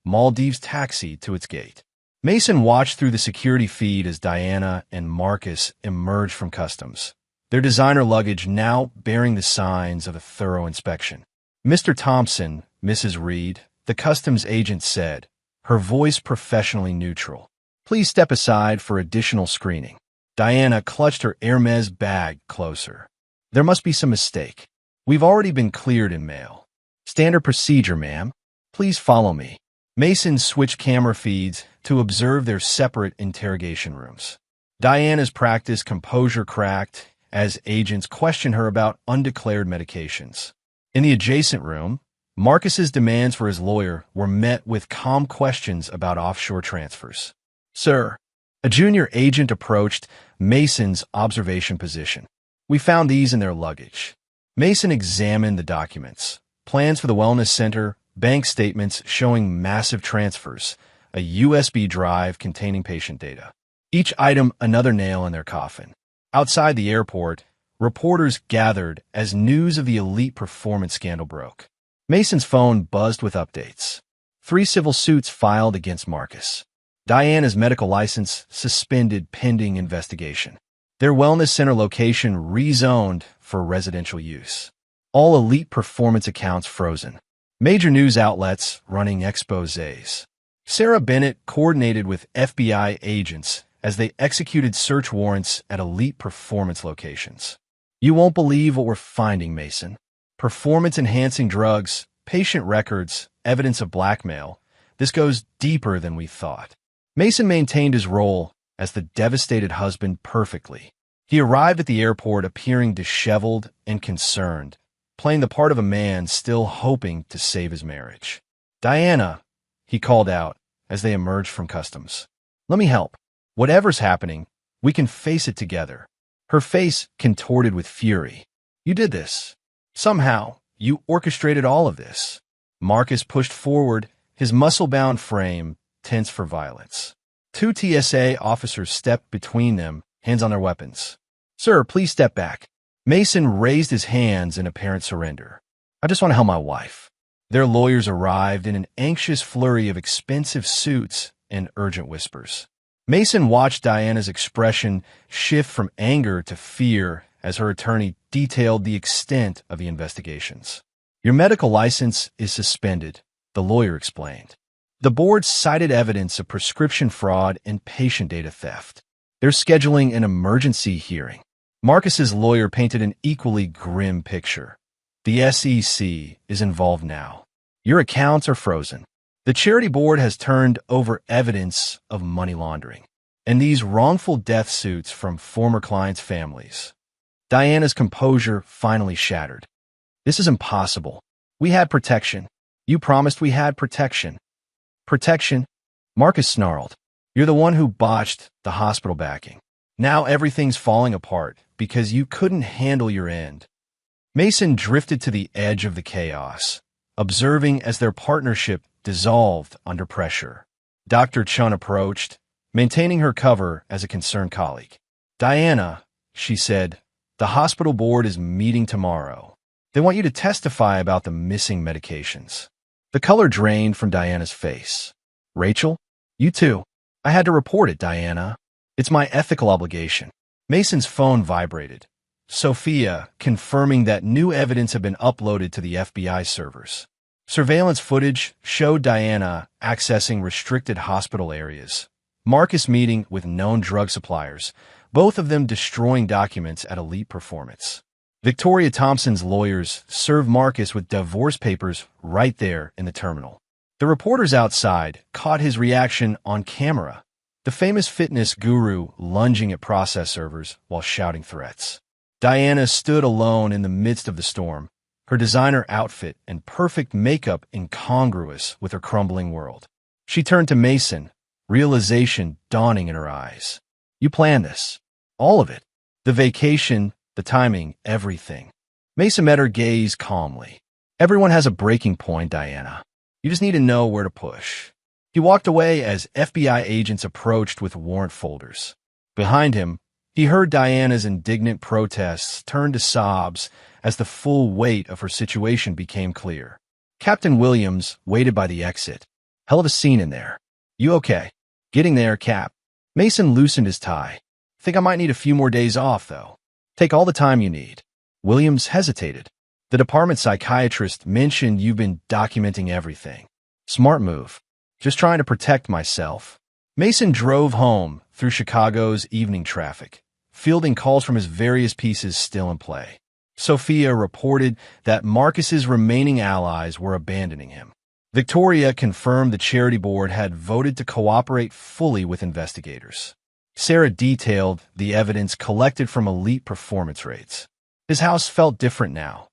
Maldives taxied to its gate. Mason watched through the security feed as Diana and Marcus emerged from customs, their designer luggage now bearing the signs of a thorough inspection. Mr. Thompson, Mrs. Reed, the customs agent said, her voice professionally neutral. Please step aside for additional screening. Diana clutched her Hermes bag closer. There must be some mistake. We've already been cleared in mail. Standard procedure, ma'am. Please follow me. Mason switched camera feeds to observe their separate interrogation rooms. Diana's practiced composure cracked as agents questioned her about undeclared medications. In the adjacent room, Marcus's demands for his lawyer were met with calm questions about offshore transfers. Sir, a junior agent approached Mason's observation position. We found these in their luggage. Mason examined the documents, plans for the Wellness Center, bank statements showing massive transfers, a USB drive containing patient data. Each item another nail in their coffin. Outside the airport, reporters gathered as news of the elite performance scandal broke. Mason's phone buzzed with updates. 3 civil suits filed against Marcus. Diana's medical license suspended pending investigation. Their Wellness Center location rezoned for residential use. All elite performance accounts frozen. Major news outlets running exposés. Sarah Bennett coordinated with FBI agents as they executed search warrants at elite performance locations. You won't believe what we're finding, Mason. Performance-enhancing drugs, patient records, evidence of blackmail. This goes deeper than we thought. Mason maintained his role as the devastated husband perfectly. He arrived at the airport appearing disheveled and concerned, playing the part of a man still hoping to save his marriage. "Diana," he called out as they emerged from customs. "Let me help. Whatever's happening, we can face it together." Her face contorted with fury. "You did this. Somehow, you orchestrated all of this." Marcus pushed forward, his muscle-bound frame tense for violence. Two TSA officers stepped between them, hands on their weapons. "Sir, please step back." Mason raised his hands in apparent surrender. "I just want to help my wife." Their lawyers arrived in an anxious flurry of expensive suits and urgent whispers. Mason watched Diana's expression shift from anger to fear as her attorney detailed the extent of the investigations. "Your medical license is suspended," the lawyer explained. "The board cited evidence of prescription fraud and patient data theft. They're scheduling an emergency hearing." Marcus's lawyer painted an equally grim picture. "The SEC is involved now. Your accounts are frozen. The charity board has turned over evidence of money laundering, and these wrongful death suits from former clients' families." Diana's composure finally shattered. "This is impossible. We had protection. You promised we had protection." "Protection?" Marcus snarled. "You're the one who botched the hospital backing. Now everything's falling apart because you couldn't handle your end." Mason drifted to the edge of the chaos, observing as their partnership dissolved under pressure. Dr. Chun approached, maintaining her cover as a concerned colleague. "Diana," she said, "the hospital board is meeting tomorrow. They want you to testify about the missing medications." The color drained from Diana's face. "Rachel? You too. I had to report it, Diana. It's my ethical obligation." Mason's phone vibrated. Sophia, confirming that new evidence had been uploaded to the FBI servers. Surveillance footage showed Diana accessing restricted hospital areas, Marcus meeting with known drug suppliers, both of them destroying documents at elite performance. Victoria Thompson's lawyers served Marcus with divorce papers right there in the terminal. The reporters outside caught his reaction on camera, the famous fitness guru lunging at process servers while shouting threats. Diana stood alone in the midst of the storm, her designer outfit and perfect makeup incongruous with her crumbling world. She turned to Mason, realization dawning in her eyes. "You planned this. All of it. The vacation, the timing, everything." Mason met her gaze calmly. "Everyone has a breaking point, Diana. You just need to know where to push." He walked away as FBI agents approached with warrant folders. Behind him, he heard Diana's indignant protests turn to sobs as the full weight of her situation became clear. Captain Williams waited by the exit. "Hell of a scene in there. You okay?" "Getting there, Cap." Mason loosened his tie. "Think I might need a few more days off, though." "Take all the time you need." Williams hesitated. "The department psychiatrist mentioned you've been documenting everything." "Smart move. Just trying to protect myself." Mason drove home through Chicago's evening traffic, fielding calls from his various pieces still in play. Sophia reported that Marcus's remaining allies were abandoning him. Victoria confirmed the charity board had voted to cooperate fully with investigators. Sarah detailed the evidence collected from elite performance rates. His house felt different now.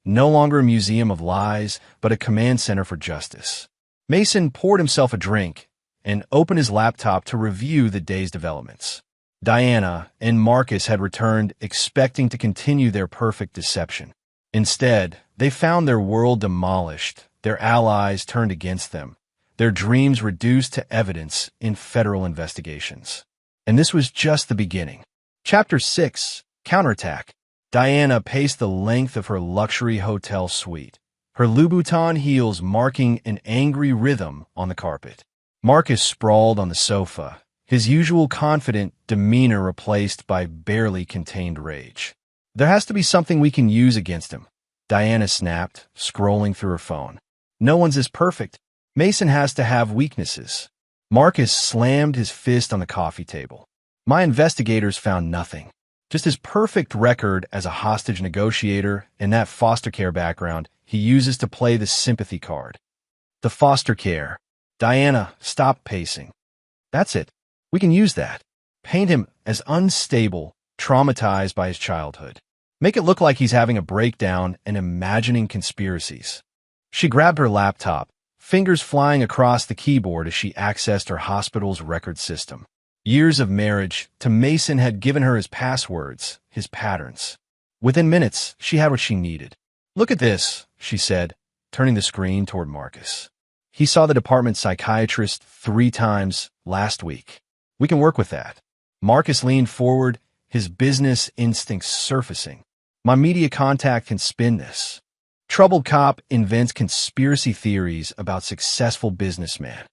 No longer a museum of lies, but a command center for justice. Mason poured himself a drink and opened his laptop to review the day's developments. Diana and Marcus had returned expecting to continue their perfect deception. Instead, they found their world demolished, their allies turned against them, their dreams reduced to evidence in federal investigations. And this was just the beginning. Chapter 6, Counterattack. Diana paced the length of her luxury hotel suite, her Louboutin heels marking an angry rhythm on the carpet. Marcus sprawled on the sofa, his usual confident demeanor replaced by barely contained rage. "There has to be something we can use against him," Diana snapped, scrolling through her phone. "No one's as perfect. Mason has to have weaknesses." Marcus slammed his fist on the coffee table. "My investigators found nothing. Just his perfect record as a hostage negotiator and that foster care background he uses to play the sympathy card." "The foster care." Diana stopped pacing. "That's it. We can use that. Paint him as unstable, traumatized by his childhood. Make it look like he's having a breakdown and imagining conspiracies. She grabbed her laptop, fingers flying across the keyboard as she accessed her hospital's record system. Years of marriage to Mason had given her his passwords, his patterns. Within minutes, she had what she needed. "Look at this," she said, turning the screen toward Marcus. "He saw the department psychiatrist 3 times last week. We can work with that." Marcus leaned forward, his business instincts surfacing. "My media contact can spin this." Troubled cop invents conspiracy theories about successful businessman.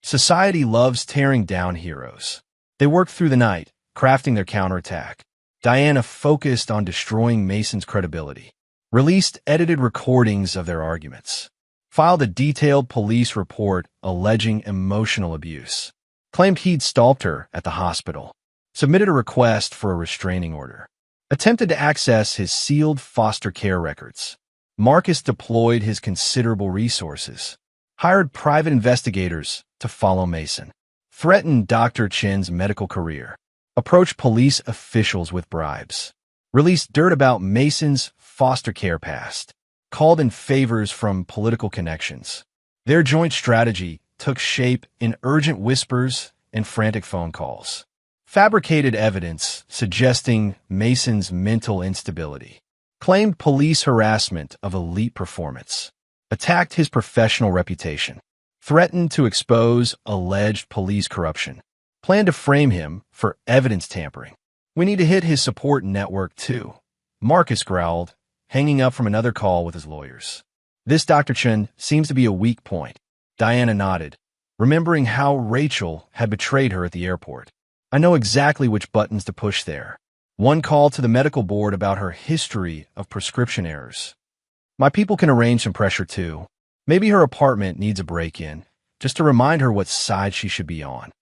Society loves tearing down heroes. They worked through the night, crafting their counterattack. Diana focused on destroying Mason's credibility. Released edited recordings of their arguments. Filed a detailed police report alleging emotional abuse. Claimed he'd stalked her at the hospital. Submitted a request for a restraining order. Attempted to access his sealed foster care records. Marcus deployed his considerable resources. Hired private investigators to follow Mason. Threatened Dr. Chen's medical career. Approached police officials with bribes. Released dirt about Mason's foster care past. Called in favors from political connections. Their joint strategy took shape in urgent whispers and frantic phone calls. Fabricated evidence suggesting Mason's mental instability. Claimed police harassment of elite performance. Attacked his professional reputation. Threatened to expose alleged police corruption. Planned to frame him for evidence tampering. "We need to hit his support network too," Marcus growled, hanging up from another call with his lawyers. "This Dr. Chen seems to be a weak point." Diana nodded, remembering how Rachel had betrayed her at the airport. "I know exactly which buttons to push there." One call to the medical board about her history of prescription errors. "My people can arrange some pressure too. Maybe her apartment needs a break-in, just to remind her what side she should be on."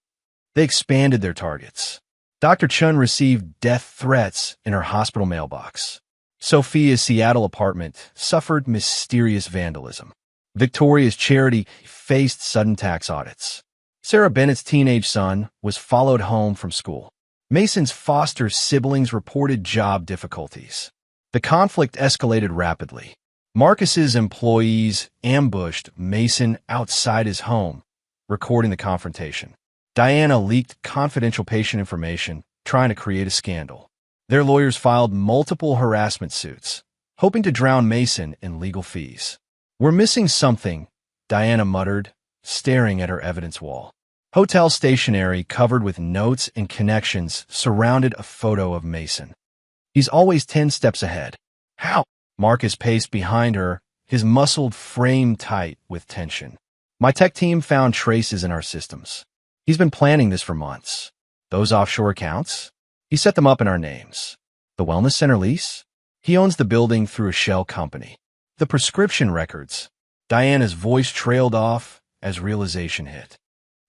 They expanded their targets. Dr. Chun received death threats in her hospital mailbox. Sophia's Seattle apartment suffered mysterious vandalism. Victoria's charity faced sudden tax audits. Sarah Bennett's teenage son was followed home from school. Mason's foster siblings reported job difficulties. The conflict escalated rapidly. Marcus's employees ambushed Mason outside his home, recording the confrontation. Diana leaked confidential patient information, trying to create a scandal. Their lawyers filed multiple harassment suits, hoping to drown Mason in legal fees. "We're missing something," Diana muttered, staring at her evidence wall. Hotel stationery covered with notes and connections surrounded a photo of Mason. "He's always 10 steps ahead." "How?" Marcus paced behind her, his muscled frame tight with tension. "My tech team found traces in our systems. He's been planning this for months. Those offshore accounts? He set them up in our names. The wellness center lease? He owns the building through a shell company. The prescription records." Diana's voice trailed off as realization hit.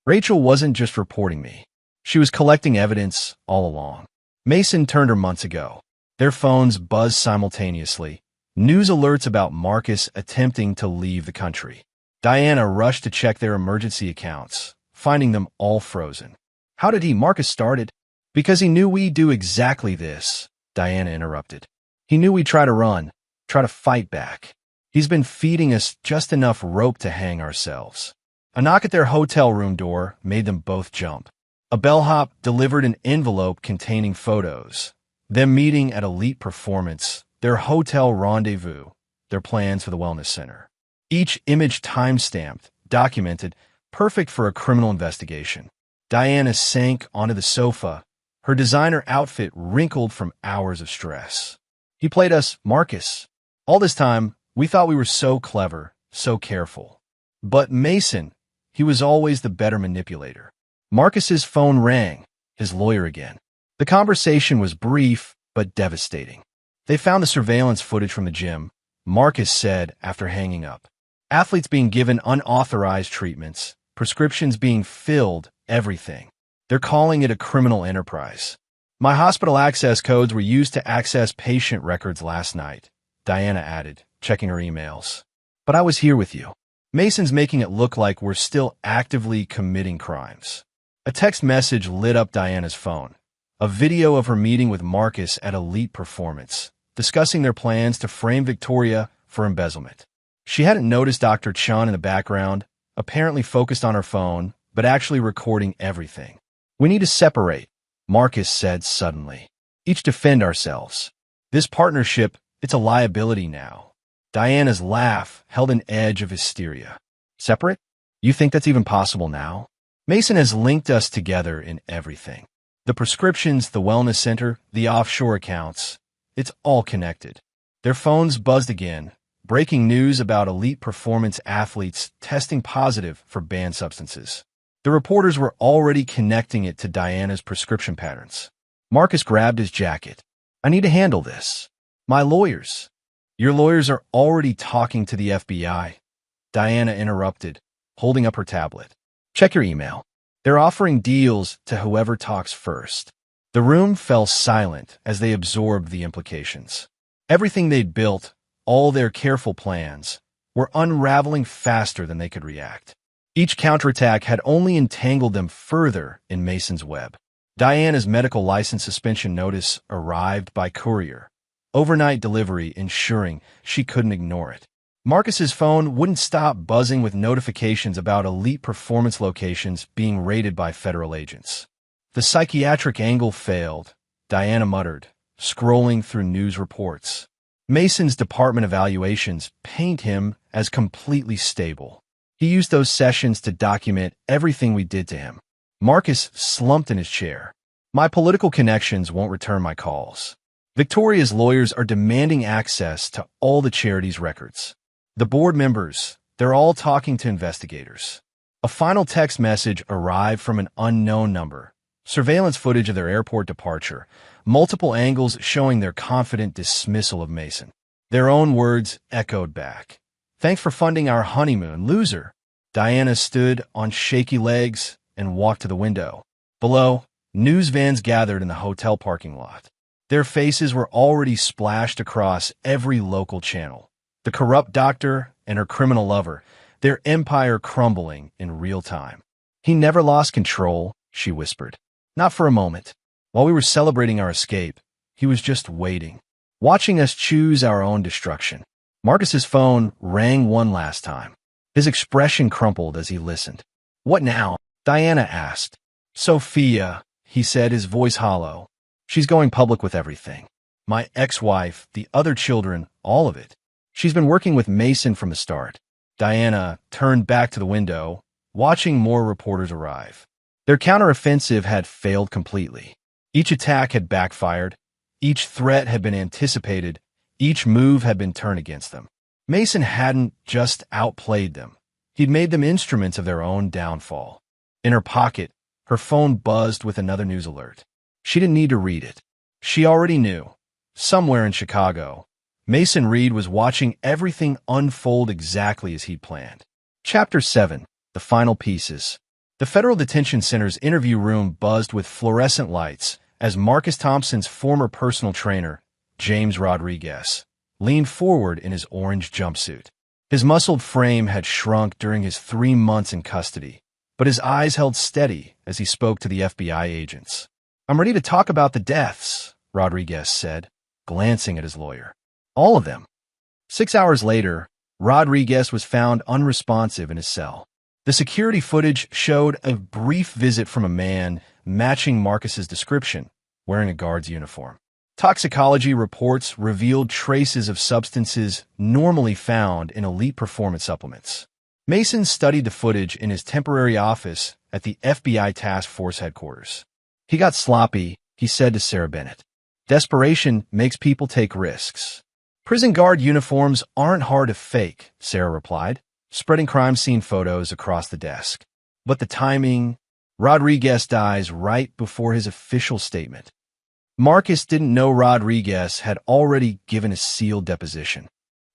Rachel wasn't just reporting me. She was collecting evidence all along. Mason turned her months ago. Their phones buzzed simultaneously. News alerts about Marcus attempting to leave the country. Diana rushed to check their emergency accounts, finding them all frozen. "How did he?" Marcus started. "Because he knew we'd do exactly this," Diana interrupted. "He knew we'd try to run, try to fight back. He's been feeding us just enough rope to hang ourselves." A knock at their hotel room door made them both jump. A bellhop delivered an envelope containing photos. Them meeting at Elite Performance, their hotel rendezvous, their plans for the wellness center. Each image time-stamped, documented, perfect for a criminal investigation. Diana sank onto the sofa, her designer outfit wrinkled from hours of stress. "He played us, Marcus. All this time, we thought we were so clever, so careful. But Mason, he was always the better manipulator." Marcus's phone rang, his lawyer again. The conversation was brief, but devastating. "They found the surveillance footage from the gym," Marcus said after hanging up. "Athletes being given unauthorized treatments, prescriptions being filled, everything. They're calling it a criminal enterprise. My hospital access codes were used to access patient records last night," Diana added, checking her emails. "But I was here with you. Mason's making it look like we're still actively committing crimes." A text message lit up Diana's phone. A video of her meeting with Marcus at Elite Performance, discussing their plans to frame Victoria for embezzlement. She hadn't noticed Dr. Chun in the background, apparently focused on her phone, but actually recording everything. "We need to separate," Marcus said suddenly. "Each defend ourselves. This partnership, it's a liability now." Diana's laugh held an edge of hysteria. "Separate? You think that's even possible now? Mason has linked us together in everything. The prescriptions, the wellness center, the offshore accounts. It's all connected." Their phones buzzed again. Breaking news about elite performance athletes testing positive for banned substances. The reporters were already connecting it to Diana's prescription patterns. Marcus grabbed his jacket. "I need to handle this. My lawyers." "Your lawyers are already talking to the FBI," Diana interrupted, holding up her tablet. "Check your email. They're offering deals to whoever talks first." The room fell silent as they absorbed the implications. Everything they'd built, all their careful plans, were unraveling faster than they could react. Each counterattack had only entangled them further in Mason's web. Diana's medical license suspension notice arrived by courier. Overnight delivery ensuring she couldn't ignore it. Marcus's phone wouldn't stop buzzing with notifications about elite performance locations being raided by federal agents. The psychiatric angle failed, Diana muttered, scrolling through news reports. Mason's department evaluations paint him as completely stable. He used those sessions to document everything we did to him. Marcus slumped in his chair. "My political connections won't return my calls. Victoria's lawyers are demanding access to all the charity's records. The board members, they're all talking to investigators." A final text message arrived from an unknown number. Surveillance footage of their airport departure, multiple angles showing their confident dismissal of Mason. Their own words echoed back. "Thanks for funding our honeymoon, loser." Diana stood on shaky legs and walked to the window. Below, news vans gathered in the hotel parking lot. Their faces were already splashed across every local channel. The corrupt doctor and her criminal lover, their empire crumbling in real time. "He never lost control," she whispered. "Not for a moment. While we were celebrating our escape, he was just waiting, watching us choose our own destruction." Marcus's phone rang one last time. His expression crumpled as he listened. "What now?" Diana asked. "Sophia," he said, his voice hollow. "She's going public with everything. My ex-wife, the other children, all of it. She's been working with Mason from the start." Diana turned back to the window, watching more reporters arrive. Their counteroffensive had failed completely. Each attack had backfired. Each threat had been anticipated. Each move had been turned against them. Mason hadn't just outplayed them. He'd made them instruments of their own downfall. In her pocket, her phone buzzed with another news alert. She didn't need to read it. She already knew. Somewhere in Chicago, Mason Reed was watching everything unfold exactly as he'd planned. Chapter 7. The Final Pieces. The Federal Detention Center's interview room buzzed with fluorescent lights as Marcus Thompson's former personal trainer, James Rodriguez, leaned forward in his orange jumpsuit. His muscled frame had shrunk during his 3 months in custody, but his eyes held steady as he spoke to the FBI agents. "I'm ready to talk about the deaths," Rodriguez said, glancing at his lawyer. "All of them." 6 hours later, Rodriguez was found unresponsive in his cell. The security footage showed a brief visit from a man matching Marcus's description, wearing a guard's uniform. Toxicology reports revealed traces of substances normally found in elite performance supplements. Mason studied the footage in his temporary office at the FBI Task Force headquarters. "He got sloppy," he said to Sarah Bennett. "Desperation makes people take risks." "Prison guard uniforms aren't hard to fake," Sarah replied, spreading crime scene photos across the desk. "But the timing..." Rodriguez dies right before his official statement. Marcus didn't know Rodriguez had already given a sealed deposition.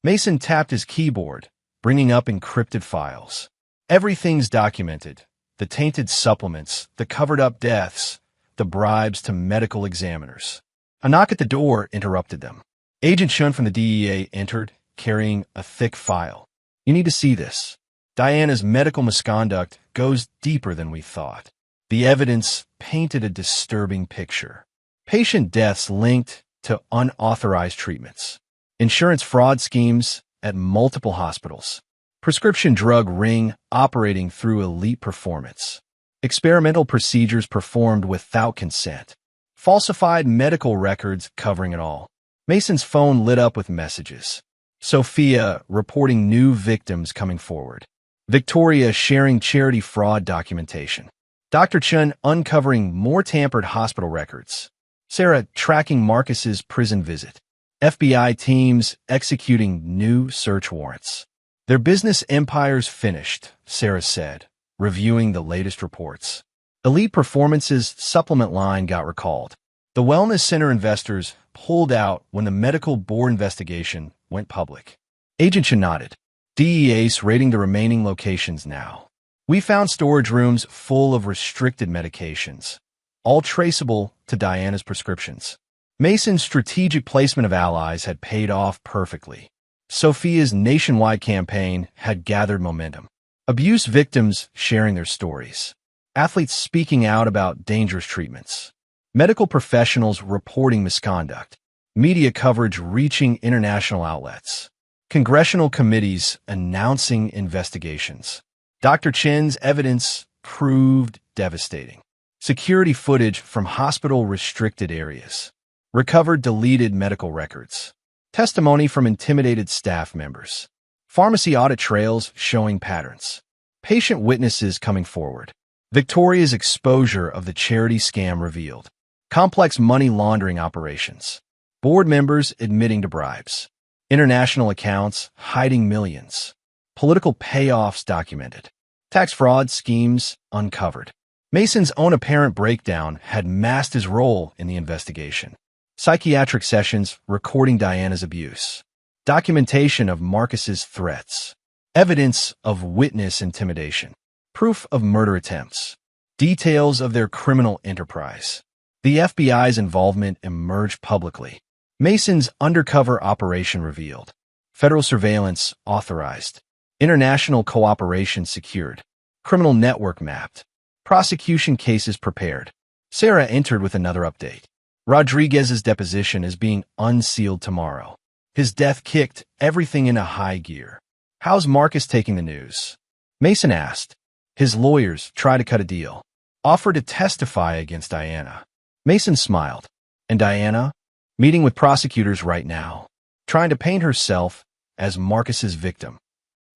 Mason tapped his keyboard, bringing up encrypted files. Everything's documented. The tainted supplements, the covered-up deaths, the bribes to medical examiners. A knock at the door interrupted them. Agent Shun from the DEA entered, carrying a thick file. "You need to see this. Diana's medical misconduct goes deeper than we thought." The evidence painted a disturbing picture. Patient deaths linked to unauthorized treatments. Insurance fraud schemes at multiple hospitals. Prescription drug ring operating through elite performance. Experimental procedures performed without consent. Falsified medical records covering it all. Mason's phone lit up with messages. Sophia reporting new victims coming forward. Victoria sharing charity fraud documentation. Dr. Chun uncovering more tampered hospital records. Sarah tracking Marcus's prison visit. FBI teams executing new search warrants. Their business empire's finished, Sarah said, reviewing the latest reports. Elite Performance's supplement line got recalled. The Wellness Center investors pulled out when the medical board investigation went public. Agent Chen nodded. DEA's raiding the remaining locations now. We found storage rooms full of restricted medications, all traceable to Diana's prescriptions. Mason's strategic placement of allies had paid off perfectly. Sophia's nationwide campaign had gathered momentum. Abuse victims sharing their stories. Athletes speaking out about dangerous treatments. Medical professionals reporting misconduct. Media coverage reaching international outlets. Congressional committees announcing investigations. Dr. Chen's evidence proved devastating. Security footage from hospital-restricted areas. Recovered deleted medical records. Testimony from intimidated staff members. Pharmacy audit trails showing patterns. Patient witnesses coming forward. Victoria's exposure of the charity scam revealed. Complex money laundering operations. Board members admitting to bribes. International accounts hiding millions. Political payoffs documented. Tax fraud schemes uncovered. Mason's own apparent breakdown had masked his role in the investigation. Psychiatric sessions recording Diana's abuse. Documentation of Marcus's threats. Evidence of witness intimidation. Proof of murder attempts. Details of their criminal enterprise. The FBI's involvement emerged publicly. Mason's undercover operation revealed. Federal surveillance authorized. International cooperation secured. Criminal network mapped. Prosecution cases prepared. Sarah entered with another update. Rodriguez's deposition is being unsealed tomorrow. His death kicked everything into high gear. How's Marcus taking the news? Mason asked. His lawyers try to cut a deal. Offered to testify against Diana. Mason smiled. And Diana? Meeting with prosecutors right now. Trying to paint herself as Marcus's victim.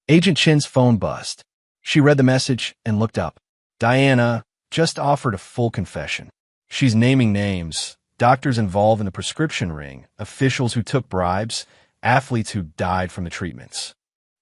Agent Chen's phone buzzed. She read the message and looked up. Diana just offered a full confession. She's naming names. Doctors involved in the prescription ring, officials who took bribes, athletes who died from the treatments.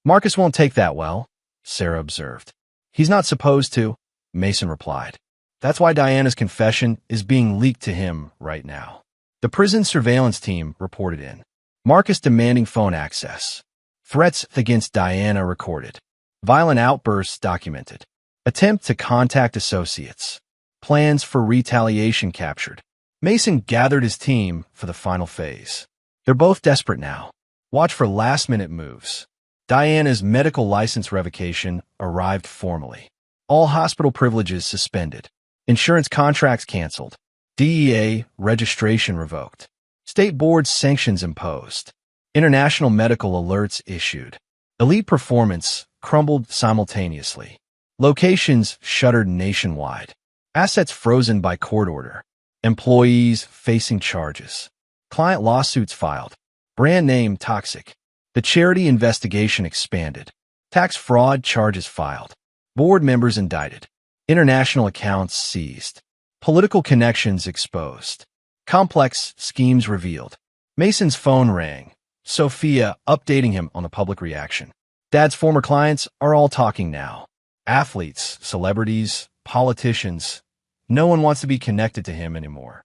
Marcus won't take that well, Sarah observed. He's not supposed to, Mason replied. That's why Diana's confession is being leaked to him right now. The prison surveillance team reported in. Marcus demanding phone access. Threats against Diana recorded. Violent outbursts documented. Attempt to contact associates. Plans for retaliation captured. Mason gathered his team for the final phase. They're both desperate now. Watch for last-minute moves. Diana's medical license revocation arrived formally. All hospital privileges suspended. Insurance contracts canceled. DEA registration revoked. State board sanctions imposed. International medical alerts issued. Elite Performance crumbled simultaneously. Locations shuttered nationwide. Assets frozen by court order. Employees facing charges. Client lawsuits filed. Brand name toxic. The charity investigation expanded. Tax fraud charges filed. Board members indicted. International accounts seized. Political connections exposed. Complex schemes revealed. Mason's phone rang. Sophia updating him on the public reaction. Dad's former clients are all talking now. Athletes, celebrities, politicians. No one wants to be connected to him anymore.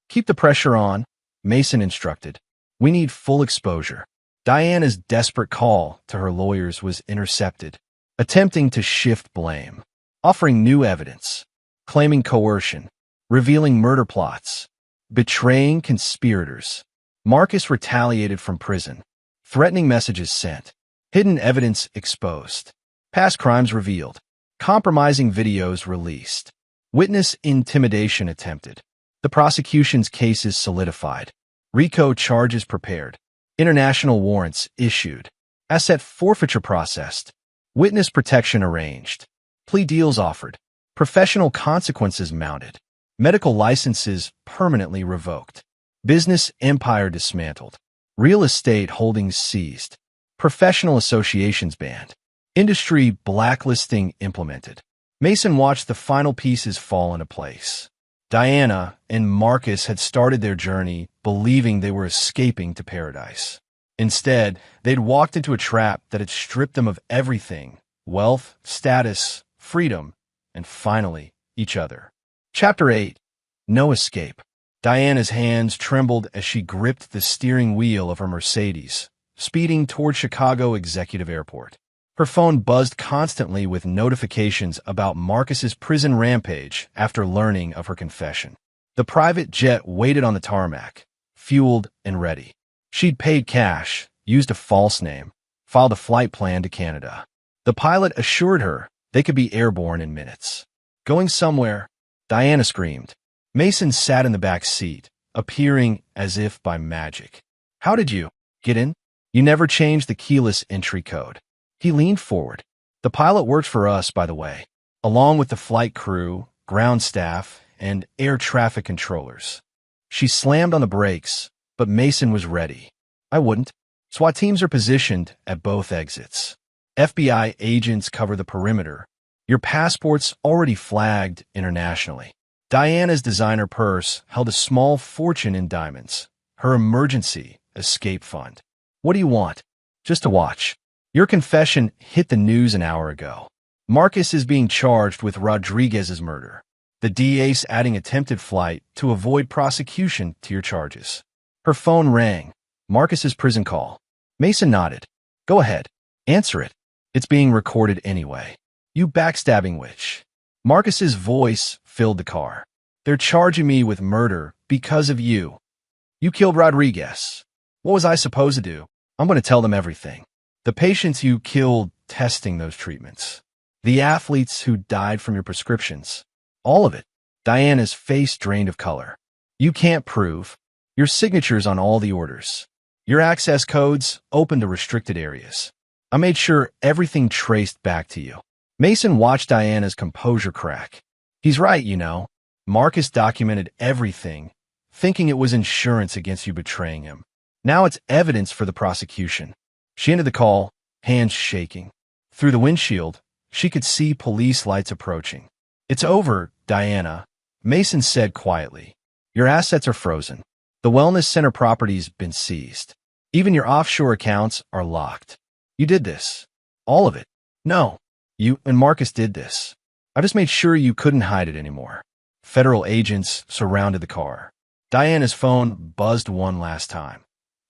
Keep the pressure on, Mason instructed. We need full exposure. Diana's desperate call to her lawyers was intercepted, attempting to shift blame, offering new evidence, claiming coercion, revealing murder plots, betraying conspirators. Marcus retaliated from prison, threatening messages sent, hidden evidence exposed, past crimes revealed, compromising videos released, witness intimidation attempted. The prosecution's cases solidified. RICO charges prepared. International warrants issued. Asset forfeiture processed. Witness protection arranged. Plea deals offered. Professional consequences mounted. Medical licenses permanently revoked. Business empire dismantled. Real estate holdings seized. Professional associations banned. Industry blacklisting implemented. Mason watched the final pieces fall into place. Diana and Marcus had started their journey believing they were escaping to paradise. Instead, they'd walked into a trap that had stripped them of everything: wealth, status, freedom, and finally, each other. Chapter 8. No Escape. Diana's hands trembled as she gripped the steering wheel of her Mercedes, speeding toward Chicago Executive Airport. Her phone buzzed constantly with notifications about Marcus's prison rampage after learning of her confession. The private jet waited on the tarmac, fueled and ready. She'd paid cash, used a false name, filed a flight plan to Canada. The pilot assured her they could be airborne in minutes. Going somewhere, Diana screamed. Mason sat in the back seat, appearing as if by magic. How did you get in? You never changed the keyless entry code. He leaned forward. The pilot works for us, by the way, along with the flight crew, ground staff, and air traffic controllers. She slammed on the brakes, but Mason was ready. I wouldn't. SWAT teams are positioned at both exits. FBI agents cover the perimeter. Your passport's already flagged internationally. Diana's designer purse held a small fortune in diamonds, her emergency escape fund. What do you want? Just to watch. Your confession hit the news an hour ago. Marcus is being charged with Rodriguez's murder. The DA's adding attempted flight to avoid prosecution to your charges. Her phone rang. Marcus's prison call. Mason nodded. Go ahead. Answer it. It's being recorded anyway. You backstabbing witch. Marcus's voice filled the car. They're charging me with murder because of you. You killed Rodriguez. What was I supposed to do? I'm going to tell them everything. The patients you killed testing those treatments. The athletes who died from your prescriptions. All of it. Diana's face drained of color. You can't prove. Your signatures on all the orders. Your access codes open to restricted areas. I made sure everything traced back to you. Mason watched Diana's composure crack. He's right, you know. Marcus documented everything, thinking it was insurance against you betraying him. Now it's evidence for the prosecution. She ended the call, hands shaking. Through the windshield, she could see police lights approaching. It's over, Diana, Mason said quietly. Your assets are frozen. The wellness center property's been seized. Even your offshore accounts are locked. You did this. All of it. No. You and Marcus did this. I just made sure you couldn't hide it anymore. Federal agents surrounded the car. Diana's phone buzzed one last time.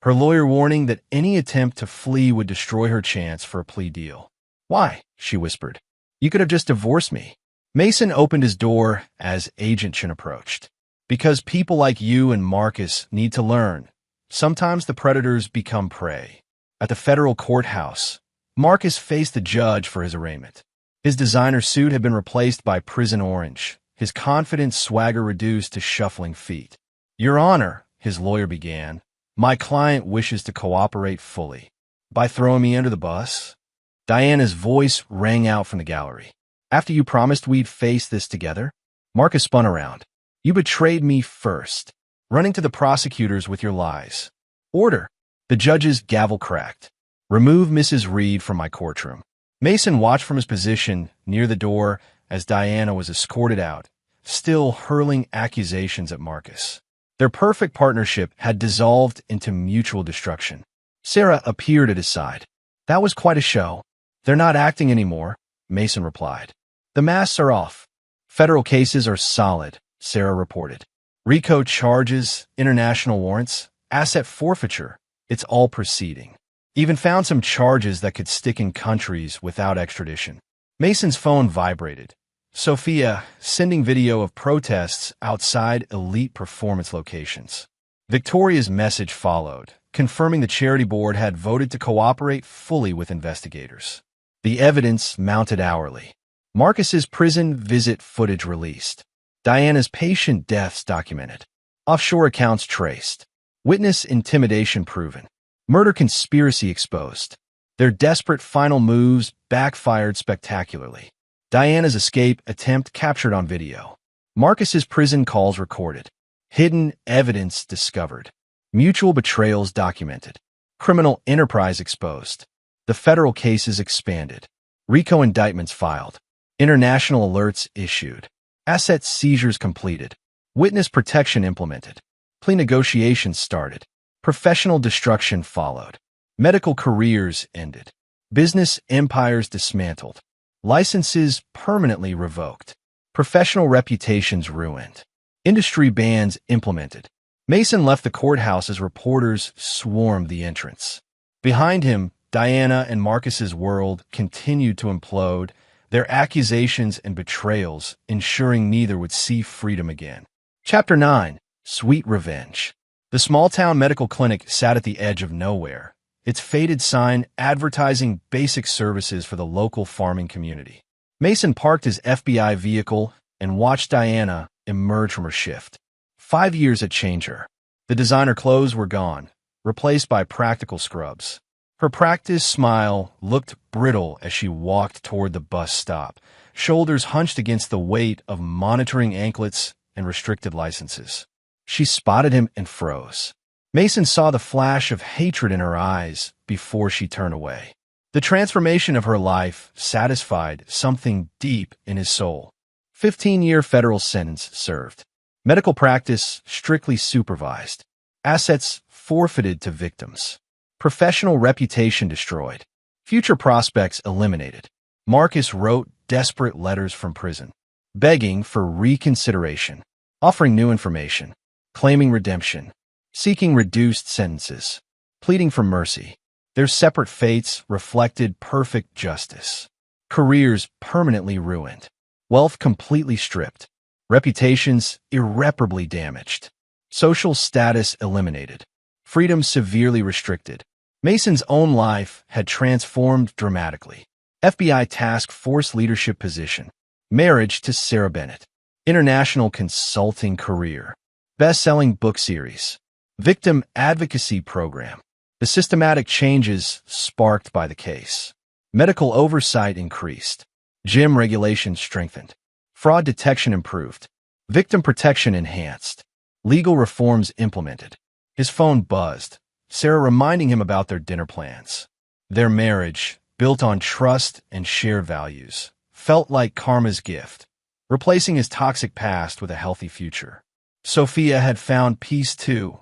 Her lawyer warning that any attempt to flee would destroy her chance for a plea deal. Why? She whispered. You could have just divorced me. Mason opened his door as Agent Chin approached. Because people like you and Marcus need to learn. Sometimes the predators become prey. At the federal courthouse, Marcus faced the judge for his arraignment. His designer suit had been replaced by prison orange, his confident swagger reduced to shuffling feet. Your Honor, his lawyer began, my client wishes to cooperate fully. By throwing me under the bus? Diana's voice rang out from the gallery. After you promised we'd face this together? Marcus spun around. You betrayed me first, running to the prosecutors with your lies. Order. The judge's gavel cracked. Remove Mrs. Reed from my courtroom. Mason watched from his position near the door as Diana was escorted out, still hurling accusations at Marcus. Their perfect partnership had dissolved into mutual destruction. Sarah appeared at his side. That was quite a show. They're not acting anymore, Mason replied. The masks are off. Federal cases are solid, Sarah reported. RICO charges, international warrants, asset forfeiture. It's all proceeding. Even found some charges that could stick in countries without extradition. Mason's phone vibrated. Sophia, sending video of protests outside elite performance locations. Victoria's message followed, confirming the charity board had voted to cooperate fully with investigators. The evidence mounted hourly. Marcus's prison visit footage released. Diana's patient deaths documented. Offshore accounts traced. Witness intimidation proven. Murder conspiracy exposed. Their desperate final moves backfired spectacularly. Diana's escape attempt captured on video. Marcus's prison calls recorded. Hidden evidence discovered. Mutual betrayals documented. Criminal enterprise exposed. The federal cases expanded. RICO indictments filed. International alerts issued. Asset seizures completed. Witness protection implemented. Plea negotiations started. Professional destruction followed. Medical careers ended. Business empires dismantled. Licenses permanently revoked. Professional reputations ruined. Industry bans implemented. Mason left the courthouse as reporters swarmed the entrance. Behind him, Diana and Marcus's world continued to implode, their accusations and betrayals ensuring neither would see freedom again. Chapter 9. Sweet Revenge. The small-town medical clinic sat at the edge of nowhere, its faded sign advertising basic services for the local farming community. Mason parked his FBI vehicle and watched Diana emerge from her shift. 5 years had changed her. The designer clothes were gone, replaced by practical scrubs. Her practiced smile looked brittle as she walked toward the bus stop, shoulders hunched against the weight of monitoring anklets and restricted licenses. She spotted him and froze. Mason saw the flash of hatred in her eyes before she turned away. The transformation of her life satisfied something deep in his soul. 15-year federal sentence served. Medical practice strictly supervised. Assets forfeited to victims. Professional reputation destroyed. Future prospects eliminated. Marcus wrote desperate letters from prison, begging for reconsideration, offering new information, claiming redemption, seeking reduced sentences, pleading for mercy. Their separate fates reflected perfect justice. Careers permanently ruined. Wealth completely stripped. Reputations irreparably damaged. Social status eliminated. Freedom severely restricted. Mason's own life had transformed dramatically. FBI task force leadership position. Marriage to Sarah Bennett. International consulting career. Best-selling book series. Victim advocacy program. The systematic changes sparked by the case. Medical oversight increased. Gym regulations strengthened. Fraud detection improved. Victim protection enhanced. Legal reforms implemented. His phone buzzed, Sarah reminding him about their dinner plans. Their marriage, built on trust and shared values, felt like karma's gift, replacing his toxic past with a healthy future. Sophia had found peace too,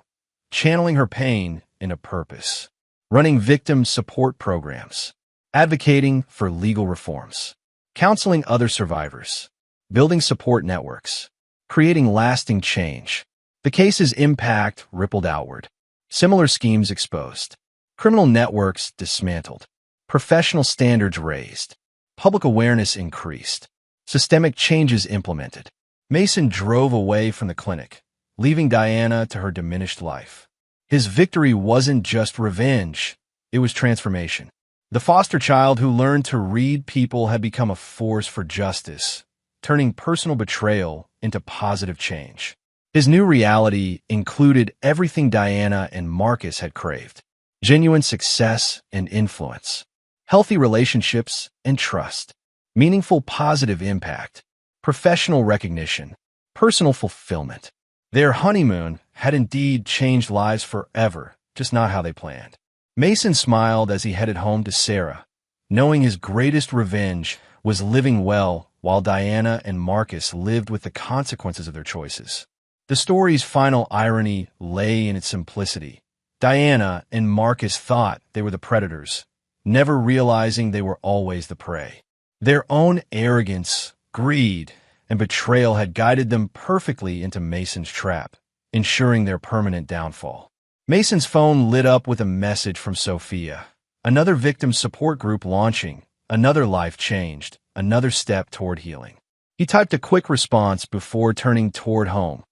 channeling her pain into purpose, running victim support programs, advocating for legal reforms, counseling other survivors, building support networks, creating lasting change. The case's impact rippled outward. Similar schemes exposed. Criminal networks dismantled. Professional standards raised. Public awareness increased. Systemic changes implemented. Mason drove away from the clinic, leaving Diana to her diminished life. His victory wasn't just revenge, it was transformation. The foster child who learned to read people had become a force for justice, turning personal betrayal into positive change. His new reality included everything Diana and Marcus had craved: genuine success and influence, healthy relationships and trust, meaningful positive impact, professional recognition, personal fulfillment. Their honeymoon had indeed changed lives forever, just not how they planned. Mason smiled as he headed home to Sarah, knowing his greatest revenge was living well while Diana and Marcus lived with the consequences of their choices. The story's final irony lay in its simplicity. Diana and Marcus thought they were the predators, never realizing they were always the prey. Their own arrogance, greed, and betrayal had guided them perfectly into Mason's trap, ensuring their permanent downfall. Mason's phone lit up with a message from Sophia. Another victim support group launching, another life changed, another step toward healing. He typed a quick response before turning toward home,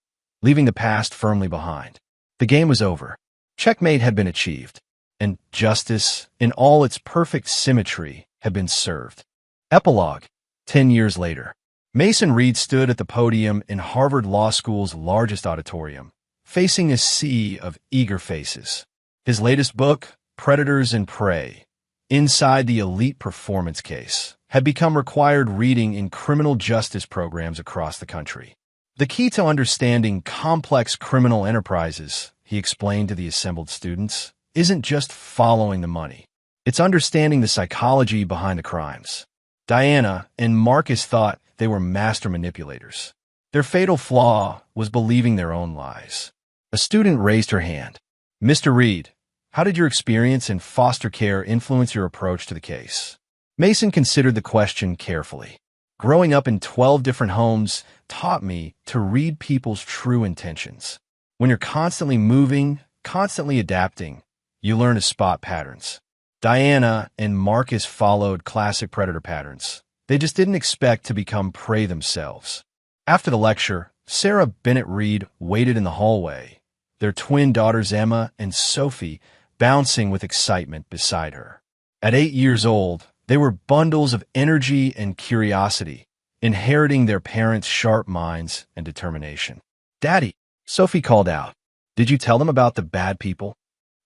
leaving the past firmly behind. The game was over. Checkmate had been achieved, and justice, in all its perfect symmetry, had been served. Epilogue. 10 years later. Mason Reed stood at the podium in Harvard Law School's largest auditorium, facing a sea of eager faces. His latest book, Predators and Prey, Inside the Elite Performance Case, had become required reading in criminal justice programs across the country. The key to understanding complex criminal enterprises, he explained to the assembled students, isn't just following the money. It's understanding the psychology behind the crimes. Diana and Marcus thought they were master manipulators. Their fatal flaw was believing their own lies. A student raised her hand. Mr. Reed, how did your experience in foster care influence your approach to the case? Mason considered the question carefully. Growing up in 12 different homes taught me to read people's true intentions. When you're constantly moving, constantly adapting, you learn to spot patterns. Diana and Marcus followed classic predator patterns. They just didn't expect to become prey themselves. After the lecture, Sarah Bennett Reed waited in the hallway, their twin daughters Emma and Sophie bouncing with excitement beside her. At 8 years old, they were bundles of energy and curiosity, inheriting their parents' sharp minds and determination. "Daddy," Sophie called out, "did you tell them about the bad people?"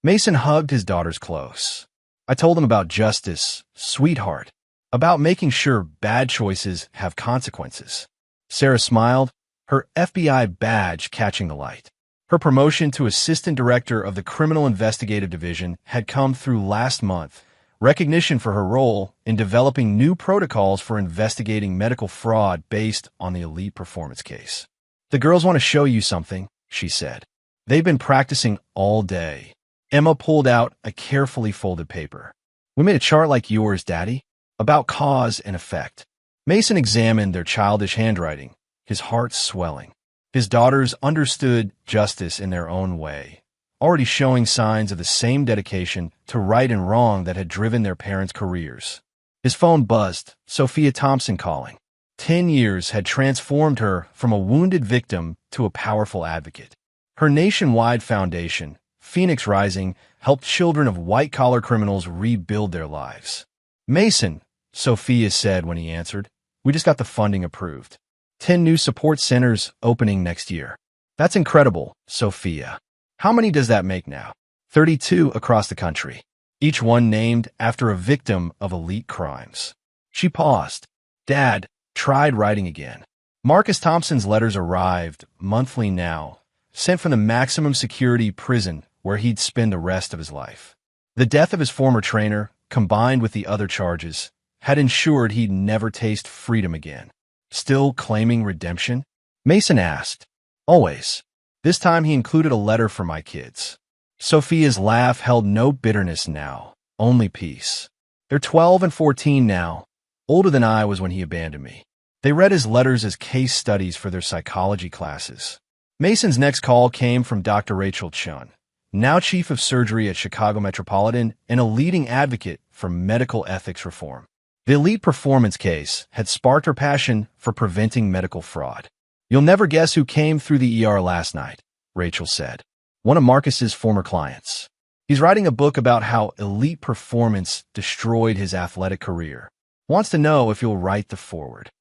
Mason hugged his daughters close. "I told them about justice, sweetheart, about making sure bad choices have consequences." Sarah smiled, her FBI badge catching the light. Her promotion to Assistant Director of the Criminal Investigative Division had come through last month, recognition for her role in developing new protocols for investigating medical fraud based on the elite performance case. "The girls want to show you something," she said. "They've been practicing all day." Emma pulled out a carefully folded paper. "We made a chart like yours, Daddy, about cause and effect." Mason examined their childish handwriting, his heart swelling. His daughters understood justice in their own way, already showing signs of the same dedication to right and wrong that had driven their parents' careers. His phone buzzed, Sophia Thompson calling. 10 years had transformed her from a wounded victim to a powerful advocate. Her nationwide foundation, Phoenix Rising, helped children of white-collar criminals rebuild their lives. "Mason," Sophia said when he answered, "we just got the funding approved. 10 new support centers opening next year." "That's incredible, Sophia. How many does that make now?" 32 across the country, each one named after a victim of elite crimes. She paused. Dad tried writing again. Marcus Thompson's letters arrived, monthly now, sent from the maximum security prison where he'd spend the rest of his life. The death of his former trainer, combined with the other charges, had ensured he'd never taste freedom again. Still claiming redemption? Mason asked. "Always. This time he included a letter for my kids." Sophia's laugh held no bitterness now, only peace. "They're 12 and 14 now, older than I was when he abandoned me." They read his letters as case studies for their psychology classes. Mason's next call came from Dr. Rachel Chun, now chief of surgery at Chicago Metropolitan and a leading advocate for medical ethics reform. The elite performance case had sparked her passion for preventing medical fraud. "You'll never guess who came through the ER last night," Rachel said. "One of Marcus's former clients. He's writing a book about how elite performance destroyed his athletic career. Wants to know if you'll write the foreword."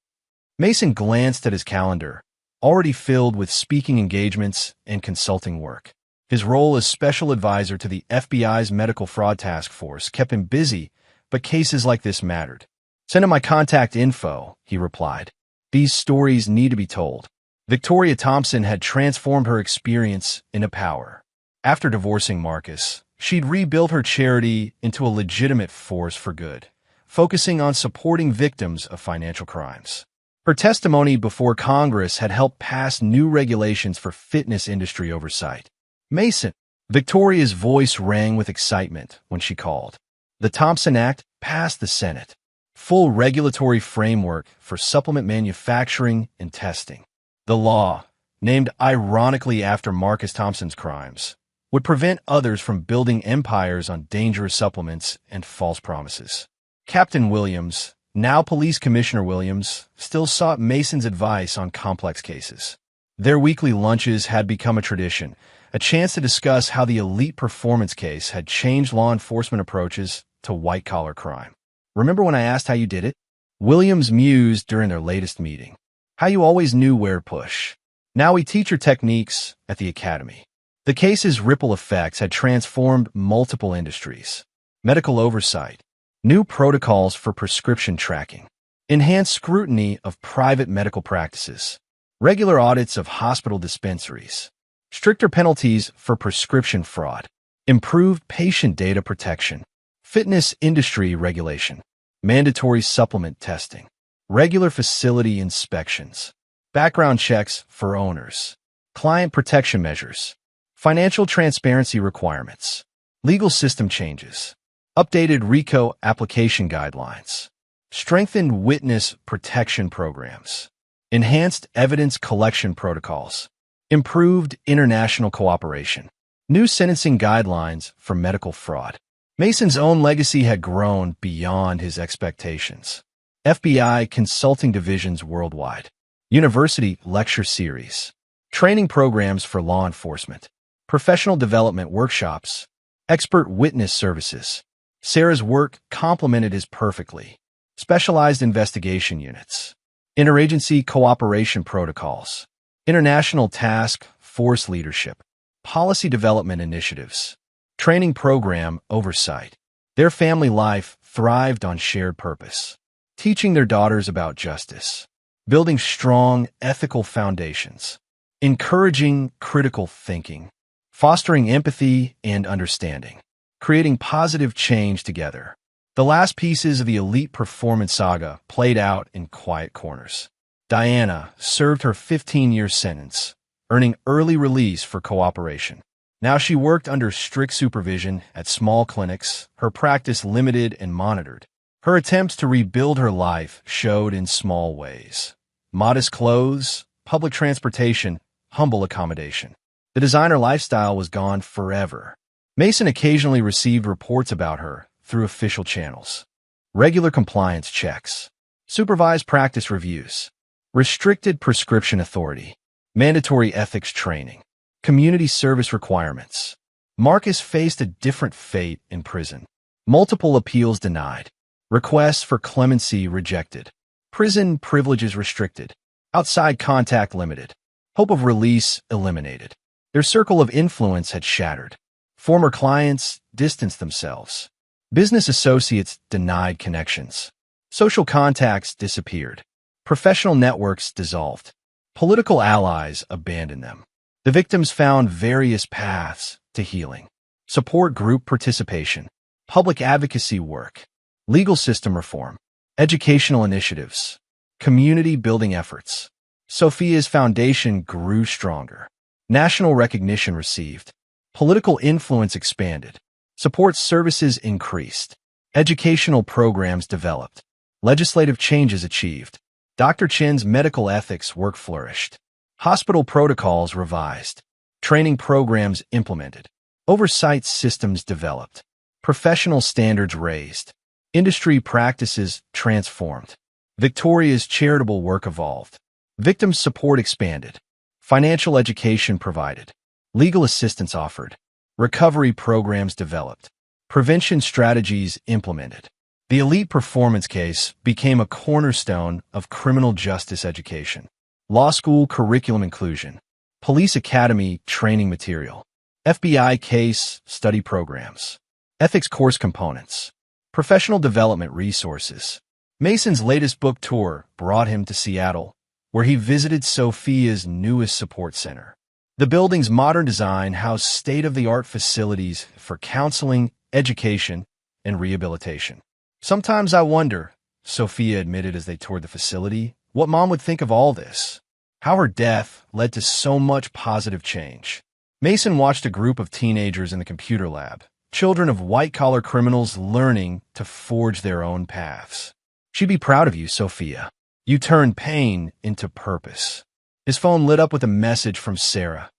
Mason glanced at his calendar, already filled with speaking engagements and consulting work. His role as special advisor to the FBI's Medical Fraud Task Force kept him busy, but cases like this mattered. "Send him my contact info," he replied. "These stories need to be told." Victoria Thompson had transformed her experience into power. After divorcing Marcus, she'd rebuilt her charity into a legitimate force for good, focusing on supporting victims of financial crimes. Her testimony before Congress had helped pass new regulations for fitness industry oversight. "Mason." Victoria's voice rang with excitement when she called. "The Thompson Act passed the Senate. Full regulatory framework for supplement manufacturing and testing. The law, named ironically after Marcus Thompson's crimes, would prevent others from building empires on dangerous supplements and false promises." Captain Williams, now Police Commissioner Williams, still sought Mason's advice on complex cases. Their weekly lunches had become a tradition, a chance to discuss how the elite performance case had changed law enforcement approaches to white-collar crime. "Remember when I asked how you did it?" Williams mused during their latest meeting. "How you always knew where to push. Now we teach your techniques at the academy." The case's ripple effects had transformed multiple industries. Medical oversight, new protocols for prescription tracking, enhanced scrutiny of private medical practices, regular audits of hospital dispensaries, stricter penalties for prescription fraud, improved patient data protection, fitness industry regulation, mandatory supplement testing, regular facility inspections, background checks for owners, client protection measures, financial transparency requirements, legal system changes, updated RICO application guidelines, strengthened witness protection programs, enhanced evidence collection protocols, improved international cooperation, new sentencing guidelines for medical fraud. Mason's own legacy had grown beyond his expectations. FBI consulting divisions worldwide, university lecture series, training programs for law enforcement, professional development workshops, expert witness services. Sarah's work complemented his perfectly. Specialized investigation units, interagency cooperation protocols, international task force leadership, policy development initiatives, training program oversight. Their family life thrived on shared purpose, teaching their daughters about justice, building strong ethical foundations, encouraging critical thinking, fostering empathy and understanding, creating positive change together. The last pieces of the elite performance saga played out in quiet corners. Diana served her 15-year sentence, earning early release for cooperation. Now she worked under strict supervision at small clinics, her practice limited and monitored. Her attempts to rebuild her life showed in small ways. Modest clothes, public transportation, humble accommodation. The designer lifestyle was gone forever. Mason occasionally received reports about her through official channels. Regular compliance checks, supervised practice reviews, restricted prescription authority, mandatory ethics training, community service requirements. Marcus faced a different fate in prison. Multiple appeals denied, requests for clemency rejected, prison privileges restricted, outside contact limited, hope of release eliminated. Their circle of influence had shattered. Former clients distanced themselves. Business associates denied connections. Social contacts disappeared. Professional networks dissolved. Political allies abandoned them. The victims found various paths to healing. Support group participation, public advocacy work, legal system reform, educational initiatives, community building efforts. Sophia's foundation grew stronger. National recognition received. Political influence expanded. Support services increased. Educational programs developed. Legislative changes achieved. Dr. Chen's medical ethics work flourished. Hospital protocols revised. Training programs implemented. Oversight systems developed. Professional standards raised. Industry practices transformed. Victoria's charitable work evolved. Victim support expanded. Financial education provided. Legal assistance offered. Recovery programs developed. Prevention strategies implemented. The elite performance case became a cornerstone of criminal justice education. Law school curriculum inclusion. Police academy training material. FBI case study programs. Ethics course components. Professional development resources. Mason's latest book tour brought him to Seattle, where he visited Sophia's newest support center. The building's modern design housed state-of-the-art facilities for counseling, education, and rehabilitation. Sometimes I wonder, Sophia admitted as they toured the facility, what Mom would think of all this. How her death led to so much positive change. Mason watched a group of teenagers in the computer lab, children of white-collar criminals learning to forge their own paths. She'd be proud of you, Sophia. You turned pain into purpose. His phone lit up with a message from Sarah.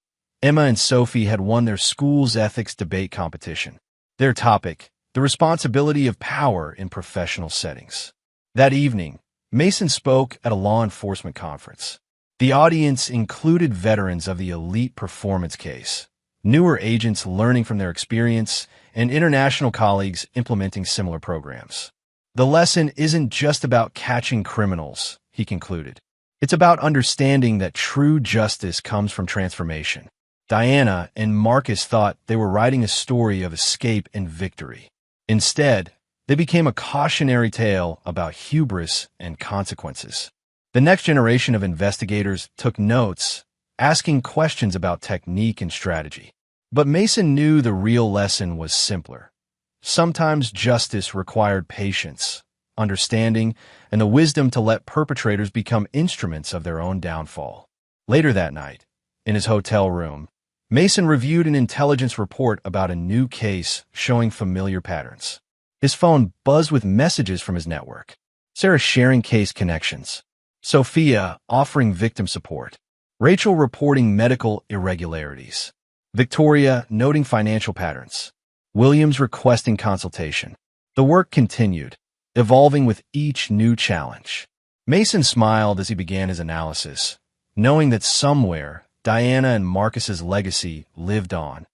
Emma and Sophie had won their school's ethics debate competition. Their topic, the responsibility of power in professional settings. That evening, Mason spoke at a law enforcement conference. The audience included veterans of the elite performance case, newer agents learning from their experience, and international colleagues implementing similar programs. The lesson isn't just about catching criminals, he concluded. It's about understanding that true justice comes from transformation. Diana and Marcus thought they were writing a story of escape and victory. Instead, they became a cautionary tale about hubris and consequences. The next generation of investigators took notes, asking questions about technique and strategy. But Mason knew the real lesson was simpler. Sometimes justice required patience, understanding, and the wisdom to let perpetrators become instruments of their own downfall. Later that night, in his hotel room, Mason reviewed an intelligence report about a new case showing familiar patterns. His phone buzzed with messages from his network. Sarah sharing case connections. Sophia offering victim support. Rachel reporting medical irregularities. Victoria noting financial patterns. Williams requesting consultation. The work continued, evolving with each new challenge. Mason smiled as he began his analysis, knowing that somewhere Diana and Marcus's legacy lived on,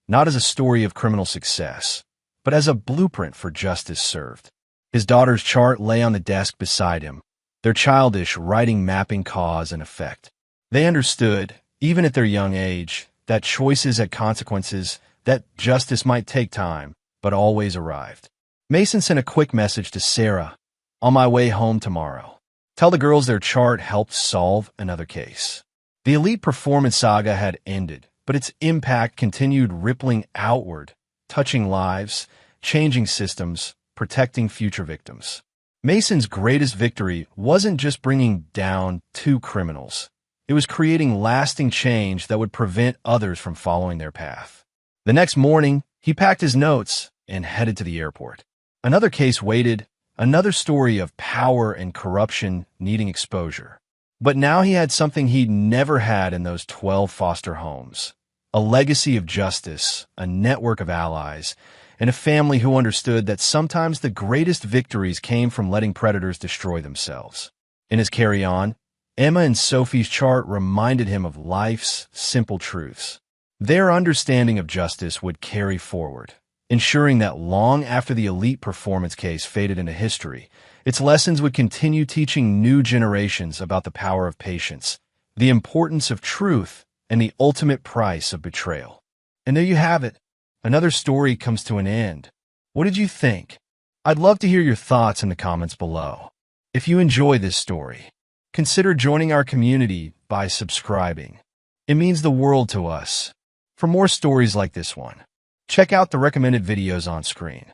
not as a story of criminal success, but as a blueprint for justice served. His daughter's chart lay on the desk beside him, their childish writing mapping cause and effect. They understood, even at their young age, that choices had consequences, that justice might take time, but always arrived. Mason sent a quick message to Sarah, "On my way home tomorrow. Tell the girls their chart helped solve another case." The elite performance saga had ended, but its impact continued rippling outward, touching lives, changing systems, protecting future victims. Mason's greatest victory wasn't just bringing down two criminals. It was creating lasting change that would prevent others from following their path. The next morning, he packed his notes and headed to the airport. Another case waited, another story of power and corruption needing exposure. But now he had something he'd never had in those 12 foster homes. A legacy of justice, a network of allies, and a family who understood that sometimes the greatest victories came from letting predators destroy themselves. In his carry-on, Emma and Sophie's chart reminded him of life's simple truths. Their understanding of justice would carry forward, ensuring that long after the elite performance case faded into history, its lessons would continue teaching new generations about the power of patience, the importance of truth, and the ultimate price of betrayal. And there you have it. Another story comes to an end. What did you think? I'd love to hear your thoughts in the comments below. If you enjoy this story, consider joining our community by subscribing. It means the world to us. For more stories like this one, check out the recommended videos on screen.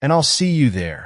And I'll see you there.